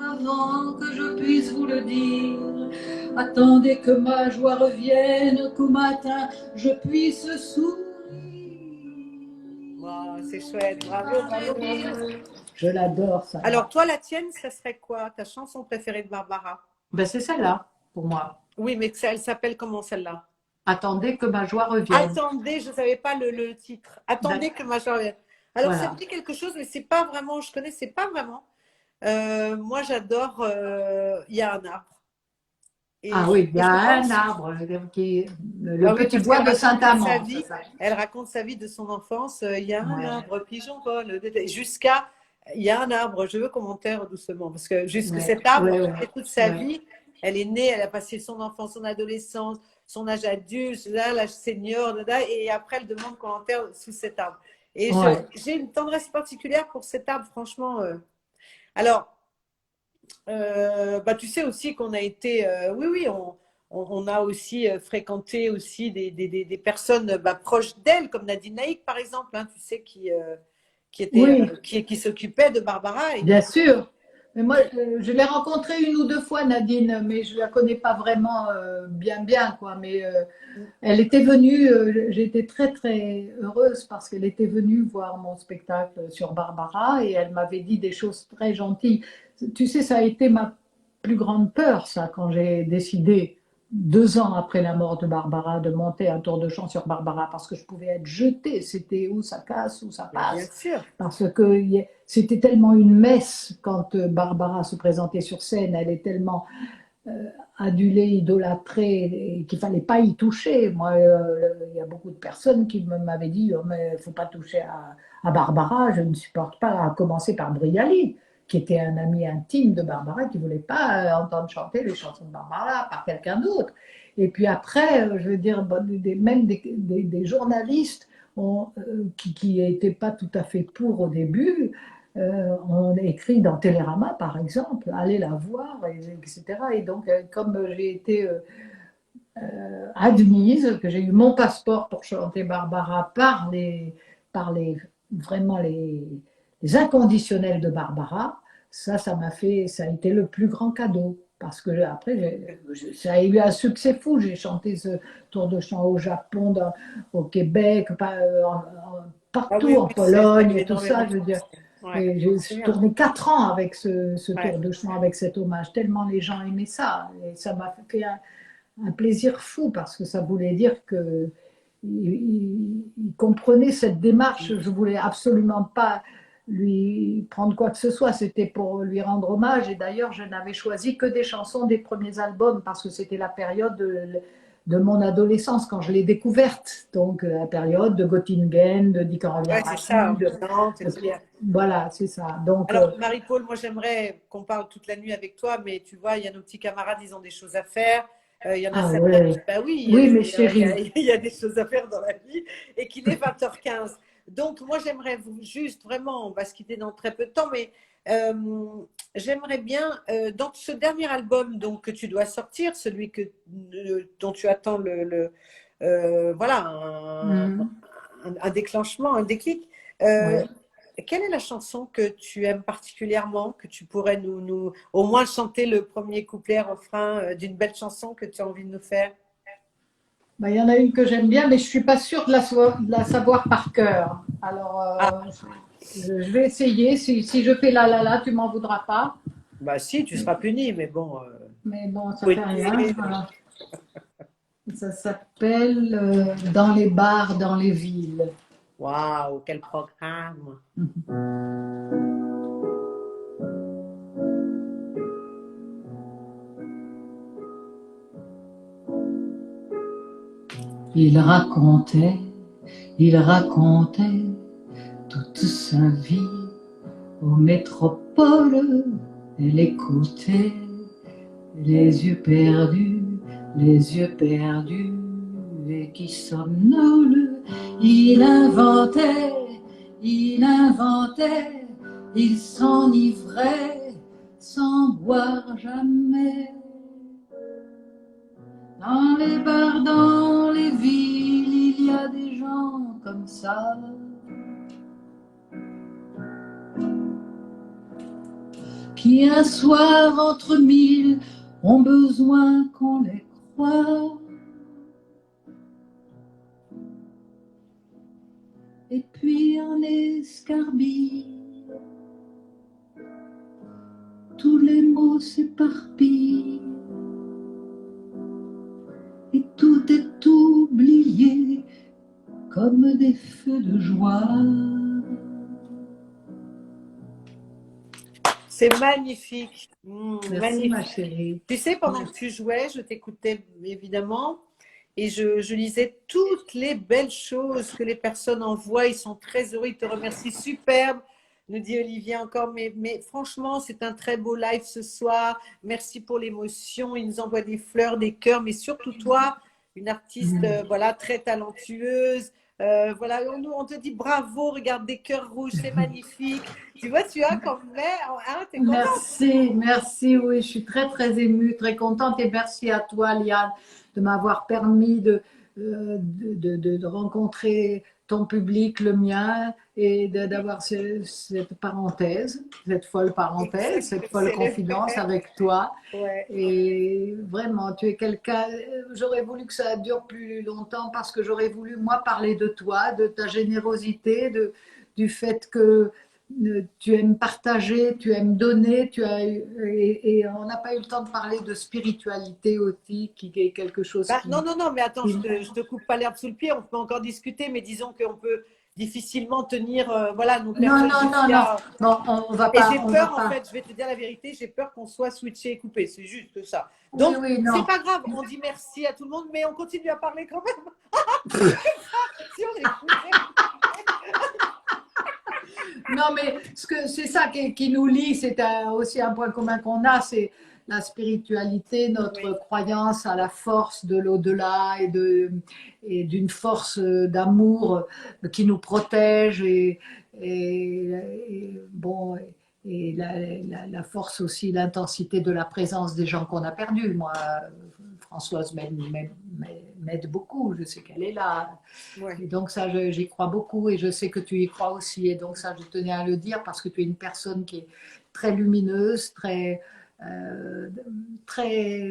avant que je puisse vous le dire. Attendez que ma joie revienne, qu'au matin je puisse sourire. Wow, c'est chouette, bravo, bravo, bravo. Je l'adore, ça. Alors, toi, la tienne, ça serait quoi? Ta chanson préférée de Barbara? Ben, c'est celle-là, pour moi. Oui, mais elle s'appelle comment celle-là? Attendez que ma joie revienne. Attendez, je ne savais pas le titre. Attendez que ma joie revienne. Alors, Voilà. ça me dit quelque chose, mais c'est pas vraiment, je connaissais pas vraiment. Moi, j'adore Il y a un arbre. Et Ah oui, il y a un pense- arbre, le Ah oui, petit parce bois qu'elle de raconte Saint-Amand. sa vie. c'est ça. Elle raconte sa vie de son enfance. Il y a un Ouais. arbre, pigeon vole, jusqu'à il y a un arbre. Je veux commentaire doucement parce que jusque Ouais. cet arbre, Ouais, elle ouais. fait toute sa Ouais. vie. Elle est née, elle a passé son enfance, son adolescence, son âge adulte, là, l'âge senior, et après elle demande commentaire sous cet arbre. Et Ouais. j'ai une tendresse particulière pour cet arbre, franchement. Alors, bah, tu sais aussi qu'on a été, oui, oui, on a aussi fréquenté aussi des personnes bah, proches d'elle, comme Nadine Naïk, par exemple, hein, tu sais, qui était, Oui, qui s'occupait de Barbara. Et bien sûr. Mais moi, je l'ai rencontrée une ou deux fois, Nadine, mais je la connais pas vraiment bien, bien, quoi. Mais elle était venue, j'étais très, très heureuse parce qu'elle était venue voir mon spectacle sur Barbara et elle m'avait dit des choses très gentilles. Tu sais, ça a été ma plus grande peur, ça, quand j'ai décidé, 2 ans après la mort de Barbara, de monter un tour de chant sur Barbara parce que je pouvais être jetée. C'était où ça casse, où ça mais bien passe. sûr. Parce que c'était tellement une messe quand Barbara se présentait sur scène. Elle est tellement adulée, idolâtrée, et qu'il fallait pas y toucher. Moi, il y a beaucoup de personnes qui m'avaient dit oh, mais il faut pas toucher à Barbara, je ne supporte pas, à commencer par Brialy, qui était un ami intime de Barbara, qui voulait pas entendre chanter les chansons de Barbara par quelqu'un d'autre. Et puis après, je veux dire, même des journalistes qui n'étaient pas tout à fait pour au début, on écrit dans Télérama, par exemple, allez la voir, etc. Et donc, comme j'ai été admise, que j'ai eu mon passeport pour chanter Barbara vraiment les inconditionnels de Barbara, ça m'a fait, ça a été le plus grand cadeau. Parce que après, ça a eu un succès fou. J'ai chanté ce tour de chant au Japon, au Québec, Ah partout, oui, en oui, ça a Pologne eu et tout énormément ça. de Je veux dire, succès. Ouais, et je me j'ai souviens. tourné 4 ans avec ce Ouais. tour de chant, avec cet hommage. Tellement les gens aimaient ça. Et ça m'a fait un plaisir fou parce que ça voulait dire que il comprenait cette démarche. Je voulais absolument pas lui prendre quoi que ce soit. C'était pour lui rendre hommage. Et d'ailleurs, je n'avais choisi que des chansons des premiers albums parce que c'était la période de mon adolescence quand je l'ai découverte. Donc, la période de Göttingen, de Dit quand revient Ouais, c'est ça, Rachid. Nantes, et puis, Voilà, c'est ça. Donc, alors, Marie-Paul, moi, j'aimerais qu'on parle toute la nuit avec toi, mais tu vois, il y a nos petits camarades, ils ont des choses à faire. Il y en a ah certains qui, ouais. bah oui, Oui, mes chéris. il y a des choses à faire dans la vie et qu'il est 20h15. Donc, moi, j'aimerais juste vraiment, on va se quitter dans très peu de temps, mais j'aimerais bien, dans ce dernier album donc, que tu dois sortir, celui dont tu attends voilà, un déclenchement, un déclic, Ouais. quelle est la chanson que tu aimes particulièrement, que tu pourrais au moins chanter le premier couplet, refrain d'une belle chanson que tu as envie de nous faire? Bah, il y en a une que j'aime bien, mais je ne suis pas sûre de la savoir par cœur. Alors, Ah, je vais essayer. Si je fais la, tu m'en voudras pas. bah si, tu seras puni, mais bon. Mais bon, ça Faut fait rien. essayer. Voilà. Ça s'appelle Dans les bars, dans les villes. Waouh, quel programme! Il racontait, il racontait toute sa vie aux métropoles. Elle écoutait, les yeux perdus, et qui somnolent. Il il inventait, il s'enivrait sans boire jamais. Dans les bars, dans les villes, il y a des gens comme ça. Qui un soir entre mille ont besoin qu'on les croie. Et puis en escarbille, tous les mots s'éparpillent. Et tout est oublié comme des feux de joie. C'est magnifique. Merci Magnifique. ma chérie. Tu sais, pendant que tu jouais, je t'écoutais évidemment et je lisais toutes les belles choses que les personnes envoient. Ils sont très heureux, ils te remercient. Superbe, nous dit Olivier encore. Mais franchement, c'est un très beau live ce soir. Merci pour l'émotion. Ils nous envoient des fleurs, des cœurs, mais surtout toi, une artiste voilà, très talentueuse. Voilà, on te dit bravo, regarde des cœurs rouges, c'est magnifique. Tu vois, tu as quand même, hein, t'es contente. Merci, oui, je suis très très émue, très contente et merci à toi Liane de m'avoir permis de rencontrer ton public, le mien, et d'avoir cette parenthèse, cette folle parenthèse, cette folle confidence avec toi. Ouais. Et vraiment, tu es quelqu'un, j'aurais voulu que ça dure plus longtemps parce que j'aurais voulu, moi, parler de toi, de ta générosité, du fait que tu aimes partager, tu aimes donner, et on n'a pas eu le temps de parler de spiritualité aussi, qui est quelque chose qui… Non, mais attends, je te coupe pas l'herbe sous le pied, on peut encore discuter, mais disons qu'on peut difficilement tenir, voilà, nos personnes. Non, on va pas. Et j'ai peur, en fait, je vais te dire la vérité, j'ai peur qu'on soit switché et coupé, c'est juste ça. Donc, c'est pas grave, on dit merci à tout le monde, mais on continue à parler quand même. Si on est Non, mais c'est ça qui nous lie, c'est aussi un point commun qu'on a, c'est la spiritualité, notre croyance à la force de l'au-delà et d'une force d'amour qui nous protège et la force aussi, l'intensité de la présence des gens qu'on a perdus. Moi, Françoise m'aide beaucoup, je sais qu'elle est là. Ouais. Et donc ça, j'y crois beaucoup et je sais que tu y crois aussi. Et donc ça, je tenais à le dire parce que tu es une personne qui est très lumineuse, très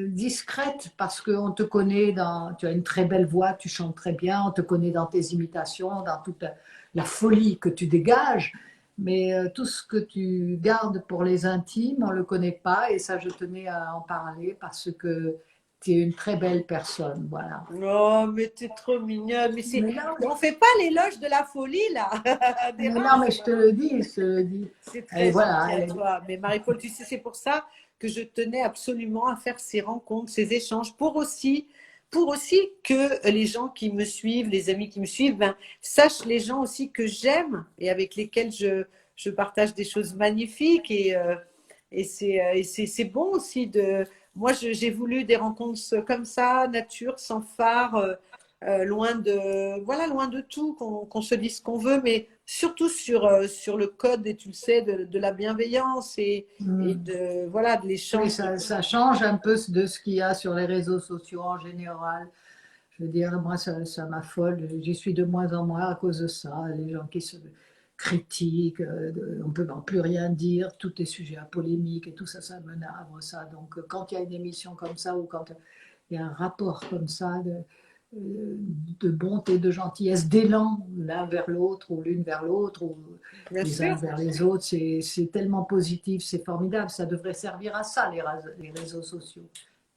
discrète parce qu'on te connaît, tu as une très belle voix, tu chantes très bien, on te connaît dans tes imitations, dans toute la folie que tu dégages. Mais tout ce que tu gardes pour les intimes, on ne le connaît pas et ça, je tenais à en parler parce que tu es une très belle personne, voilà. Oh, mais tu es trop mignonne. On ne fait pas l'éloge de la folie, là. Non, mais je te le dis, C'est très gentil à toi. Mais Marie-Paul, tu sais, c'est pour ça que je tenais absolument à faire ces rencontres, ces échanges, pour aussi que les gens qui me suivent, les amis qui me suivent, sachent les gens aussi que j'aime et avec lesquels je partage des choses magnifiques. Et c'est bon aussi de… Moi, j'ai voulu des rencontres comme ça, nature, sans phare, loin de tout, qu'on se dise ce qu'on veut, mais surtout sur le code, et tu le sais, de la bienveillance et de l'échange. Oui, ça change un peu de ce qu'il y a sur les réseaux sociaux en général. Je veux dire, moi, ça m'affole. J'y suis de moins en moins à cause de ça. Les gens qui se critiquent, on ne peut plus rien dire, tout est sujet à polémique et tout ça, ça me navre ça. Donc, quand il y a une émission comme ça ou quand il y a un rapport comme ça de bonté, de gentillesse, d'élan l'un vers l'autre ou l'une vers l'autre ou les uns vers les autres, c'est tellement positif, c'est formidable. Ça devrait servir à ça, les réseaux sociaux,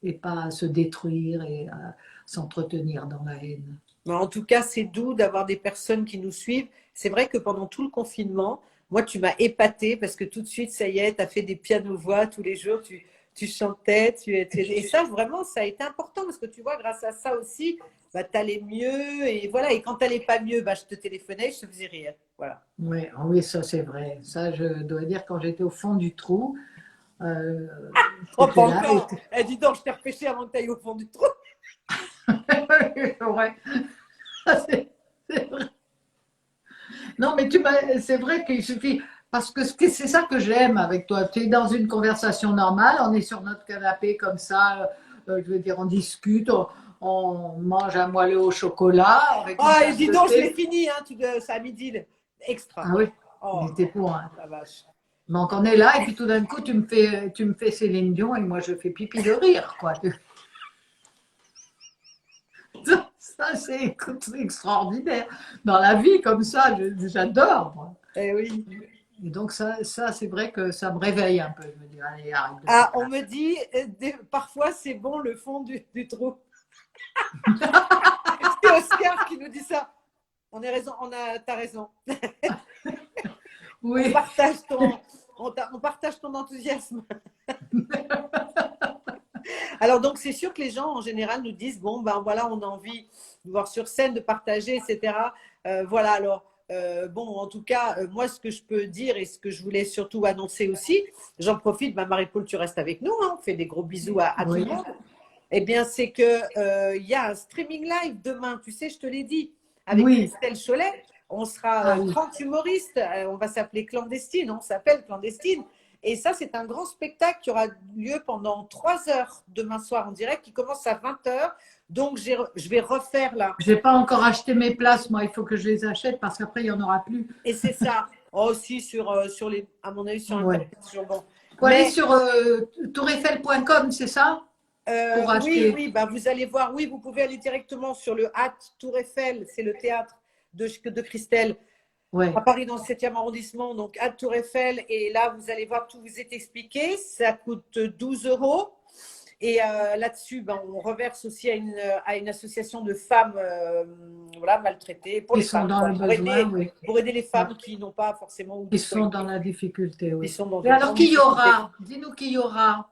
et pas à se détruire et à s'entretenir dans la haine. Mais en tout cas, c'est doux d'avoir des personnes qui nous suivent. C'est vrai que pendant tout le confinement, moi, tu m'as épatée parce que tout de suite, ça y est, tu as fait des pianos-voix tous les jours, tu chantais. Et ça, vraiment, ça a été important parce que tu vois, grâce à ça aussi, tu allais mieux. Et voilà, et quand tu n'allais pas mieux, je te téléphonais, je te faisais rire. Voilà. Oui, ça, c'est vrai. Ça, je dois dire, quand j'étais au fond du trou… oh, pas encore. Dis donc, je t'ai repêché avant que tu ailles au fond du trou. Ouais. C'est vrai. Non, mais c'est vrai qu'il suffit, parce que c'est ça que j'aime avec toi. Tu es dans une conversation normale, on est sur notre canapé comme ça, je veux dire, on discute, on mange un moelleux au chocolat avec une Ah, et tasse dis de donc, je l'ai thé. fini, hein, c'est à midi, extra. Ah oui, il Oh, était pour. Hein. la vache. Donc on est là, et puis tout d'un coup, tu me fais Céline Dion, et moi je fais pipi de rire, quoi. Ça, c'est extraordinaire. Dans la vie, comme ça, j'adore. Moi. Eh oui. Et donc, ça c'est vrai que ça me réveille un peu. Je me dis, allez, arrête de Ah, faire on ça. me dit, parfois c'est bon le fond du trou. C'est Oscar qui nous dit ça. On a raison, t'as raison. On Oui, partage on partage ton enthousiasme. Alors donc c'est sûr que les gens en général nous disent bon ben voilà, on a envie de voir sur scène, de partager, etc. Voilà, alors bon, en tout cas moi ce que je peux dire et ce que je voulais surtout annoncer aussi, j'en profite, ben, Marie-Paul, tu restes avec nous, hein, on fait des gros bisous à tout le oui, monde. Eh bien c'est que il y a un streaming live demain, tu sais, je te l'ai dit, avec oui. Christelle Cholet. On sera Ah oui. 30 humoristes, on va s'appeler Clandestine, on s'appelle Clandestine. Et ça, c'est un grand spectacle qui aura lieu pendant 3 heures demain soir en direct, qui commence à 20 heures. Donc, je vais refaire là. Je n'ai pas encore acheté mes places, moi. Il faut que je les achète parce qu'après, il n'y en aura plus. Et c'est ça. Aussi sur les, à mon avis, sur Ouais. Internet, c'est toujours bon. Il faut aller sur toureiffel.com, c'est ça? Pour Oui, acheter. oui, bah, vous allez voir. Oui, vous pouvez aller directement sur le Tour Eiffel. C'est le théâtre de Christelle. Ouais. À Paris, dans le 7e arrondissement, donc à Tour Eiffel. Et là, vous allez voir, tout vous est expliqué. Ça coûte 12 euros. Et là-dessus, ben, on reverse aussi à une association de femmes voilà, maltraitées, pour Ils les sont femmes, dans quoi, le besoin, oui. pour aider les femmes qui n'ont pas forcément où Ils soient, sont dans la difficulté, qui oui. sont dans Mais une alors, grande qui y difficulté. aura? Dis-nous qui y aura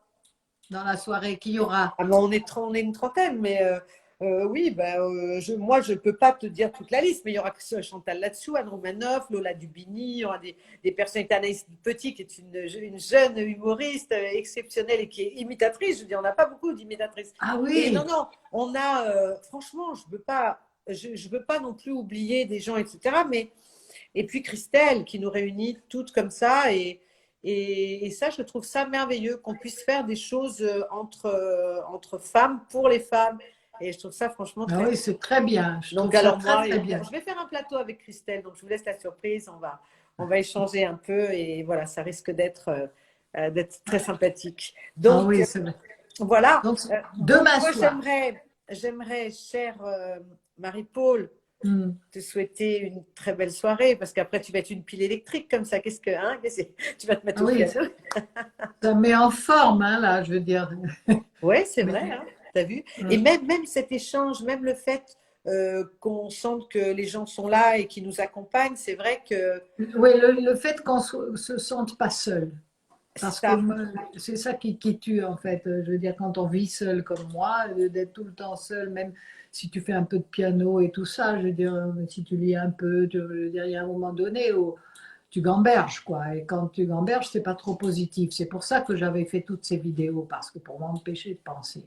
dans la soirée. Qui y aura? Ah, ben, on est une trentaine, mais oui, ben, moi, je ne peux pas te dire toute la liste, mais il y aura Chantal là-dessous, Anne Romanoff, Lola Dubini, il y aura des personnalités. Anaïs Petit, qui est une jeune humoriste exceptionnelle et qui est imitatrice. Je veux dire, on n'a pas beaucoup d'imitatrices. Ah Et non, oui. non, on a, franchement, je veux pas non plus oublier des gens, etc. Mais, et puis Christelle, qui nous réunit toutes comme ça, et ça, je trouve ça merveilleux qu'on puisse faire des choses entre femmes, pour les femmes. Et je trouve ça franchement Ah très. oui, c'est très bien. Je Donc trouve ça alors très, moi, très bien. je vais faire un plateau avec Christelle, donc je vous laisse la surprise. On va échanger un peu et voilà, ça risque d'être très sympathique. Ah Donc oui, c'est vrai. voilà. Donc, Donc demain moi soir. j'aimerais, chère Marie-Paul, Hmm. te souhaiter une très belle soirée parce qu'après tu vas être une pile électrique comme ça. Tu vas te mettre Ah au oui, piano. ça met en forme, hein, là, je veux dire. Ouais, c'est Mais, vrai, hein, t'as vu. Et hmm. même cet échange, même le fait qu'on sente que les gens sont là et qui nous accompagnent, c'est vrai que Oui, le fait qu'on se sente pas seul. Parce que ça, c'est ça qui tue en fait. Je veux dire, quand on vit seul comme moi, d'être tout le temps seul, même si tu fais un peu de piano et tout ça, je veux dire, si tu lis un peu, je veux dire, il y a un moment donné où tu gamberges, quoi. Et quand tu gamberges, c'est pas trop positif. C'est pour ça que j'avais fait toutes ces vidéos, parce que pour m'empêcher de penser.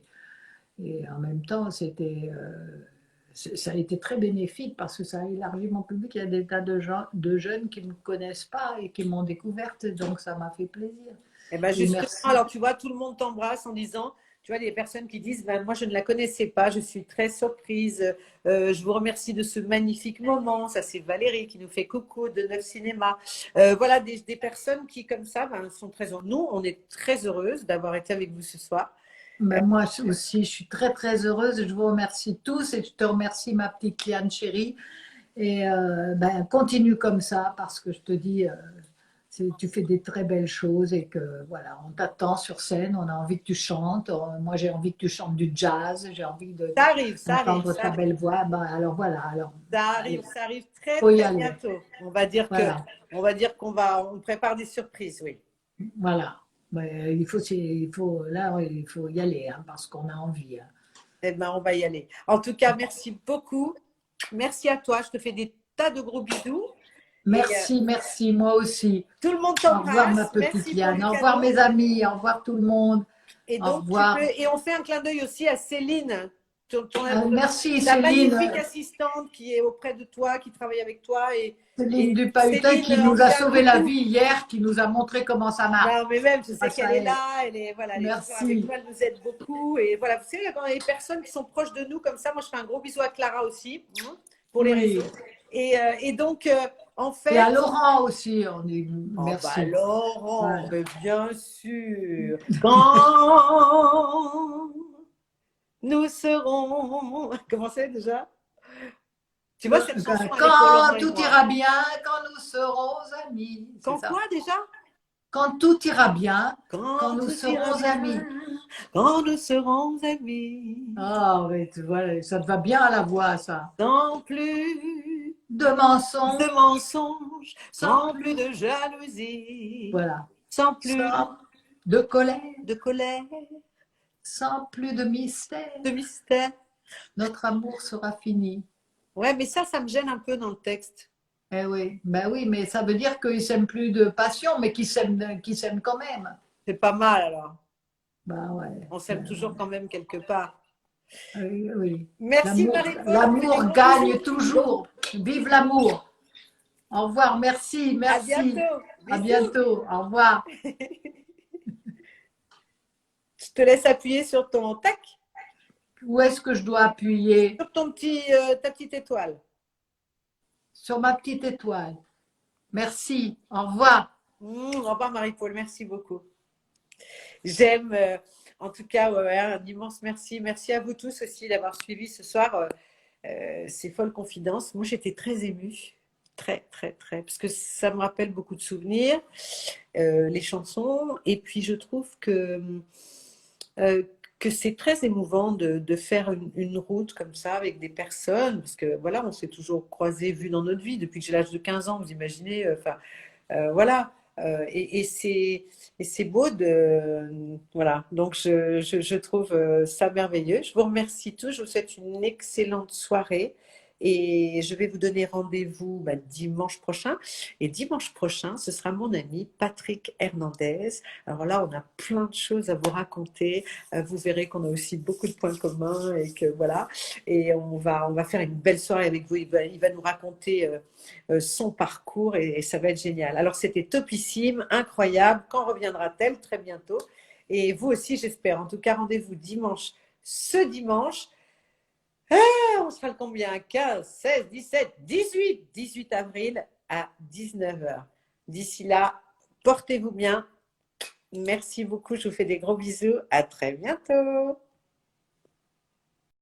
Et en même temps, ça a été très bénéfique parce que ça a élargi mon public. Il y a des tas de gens, de jeunes qui ne me connaissent pas et qui m'ont découverte, donc ça m'a fait plaisir. eh ben Et justement, merci. alors tu vois, tout le monde t'embrasse en disant, tu vois, des personnes qui disent, ben, moi je ne la connaissais pas, je suis très surprise, je vous remercie de ce magnifique moment. Ça, c'est Valérie qui nous fait coucou de Neuf Cinéma. Voilà, des personnes qui, comme ça, ben, sont très heureuses. Nous, on est très heureuses d'avoir été avec vous ce soir. Ben, moi aussi, je suis très très heureuse. Je vous remercie tous et je te remercie, ma petite Liane chérie. Et ben, continue comme ça parce que je te dis, tu fais des très belles choses et que voilà, on t'attend sur scène, on a envie que tu chantes. Moi, j'ai envie que tu chantes du jazz, j'ai envie d'entendre ta belle voix. Ben, alors voilà, alors Ça arrive très faut y très aller. bientôt. Voilà, On va dire on prépare des surprises, oui. voilà. Ben, là, il faut y aller hein, parce qu'on a envie. Hein. Eh ben, on va y aller. En tout cas, merci beaucoup. Merci à toi. Je te fais des tas de gros bisous. Merci, merci, moi aussi. Tout le monde Au revoir, ma t'embrasse. petite Merci pour Liane. les Au revoir, cadeaux. mes amis. Au revoir, tout le monde. Et Au donc, revoir. et on fait un clin d'œil aussi à Céline. Merci ta Céline. magnifique assistante qui est auprès de toi, qui travaille avec toi. Céline Dupahutin qui nous a sauvé la vie hier, qui nous a montré comment ça marche. Non, mais même, je sais qu'elle est là, voilà, elle est toujours avec Merci. nous, elle nous aide beaucoup. Et voilà, vous savez, quand il y a des personnes qui sont proches de nous comme ça, moi je fais un gros bisou à Clara aussi, pour les Oui. réseaux. Et donc, en fait. Et à Laurent aussi, on dit merci. Bah Laurent, Ouais. mais bien sûr. Quand nous serons. Comment c'est déjà? Tu vois cette chanson avec Quand Laurent et tout moi. ira bien, quand nous serons amis. Quand ça. quoi déjà? Quand tout ira bien, Quand nous tout serons ira bien, amis. quand nous serons amis. Ah, mais tu vois, ça te va bien à la voix, ça. Sans plus De mensonges. de mensonges, sans plus de jalousie. Voilà. Sans plus Sans de colère. de colère, Sans plus de mystère. de mystère. Notre amour sera fini. Ouais, mais ça me gêne un peu dans le texte. Eh oui, ben oui, mais ça veut dire qu'ils s'aiment plus de passion, mais qu'ils s'aiment quand même. C'est pas mal alors. Ben ouais. On s'aime toujours quand même quelque part. Oui, oui. Merci Marie-Paul. L'amour gagne toujours. Vive l'amour. Au revoir, merci, merci. À bientôt. À Bisous. bientôt. Au revoir. Je te laisse appuyer sur ton tac, Où est-ce que je dois appuyer? sur ton ta petite étoile. Sur ma petite étoile. Merci. Au revoir. Au revoir Marie-Paul, merci beaucoup. J'aime, en tout cas, ouais, un immense merci. Merci à vous tous aussi d'avoir suivi ce soir ces folles confidences. Moi, j'étais très émue, très, très, très, parce que ça me rappelle beaucoup de souvenirs, les chansons. Et puis, je trouve que c'est très émouvant de faire une route comme ça avec des personnes, parce que voilà, on s'est toujours croisés, vus dans notre vie depuis que j'ai l'âge de 15 ans, vous imaginez, voilà. Et c'est beau de voilà, donc je trouve ça merveilleux. Je vous remercie tous, je vous souhaite une excellente soirée et je vais vous donner rendez-vous dimanche prochain. Et dimanche prochain, ce sera mon ami Patrick Hernandez. Alors là, on a plein de choses à vous raconter. Vous verrez qu'on a aussi beaucoup de points communs et que voilà. Et on va faire une belle soirée avec vous. Il va nous raconter son parcours et ça va être génial. Alors c'était topissime, incroyable. Quand reviendra-t-elle? Très bientôt. Et vous aussi, j'espère. En tout cas, rendez-vous dimanche. Ce dimanche, on sera le combien? 15, 16, 17, 18 avril à 19h. D'ici là, portez-vous bien. Merci beaucoup. Je vous fais des gros bisous. À très bientôt.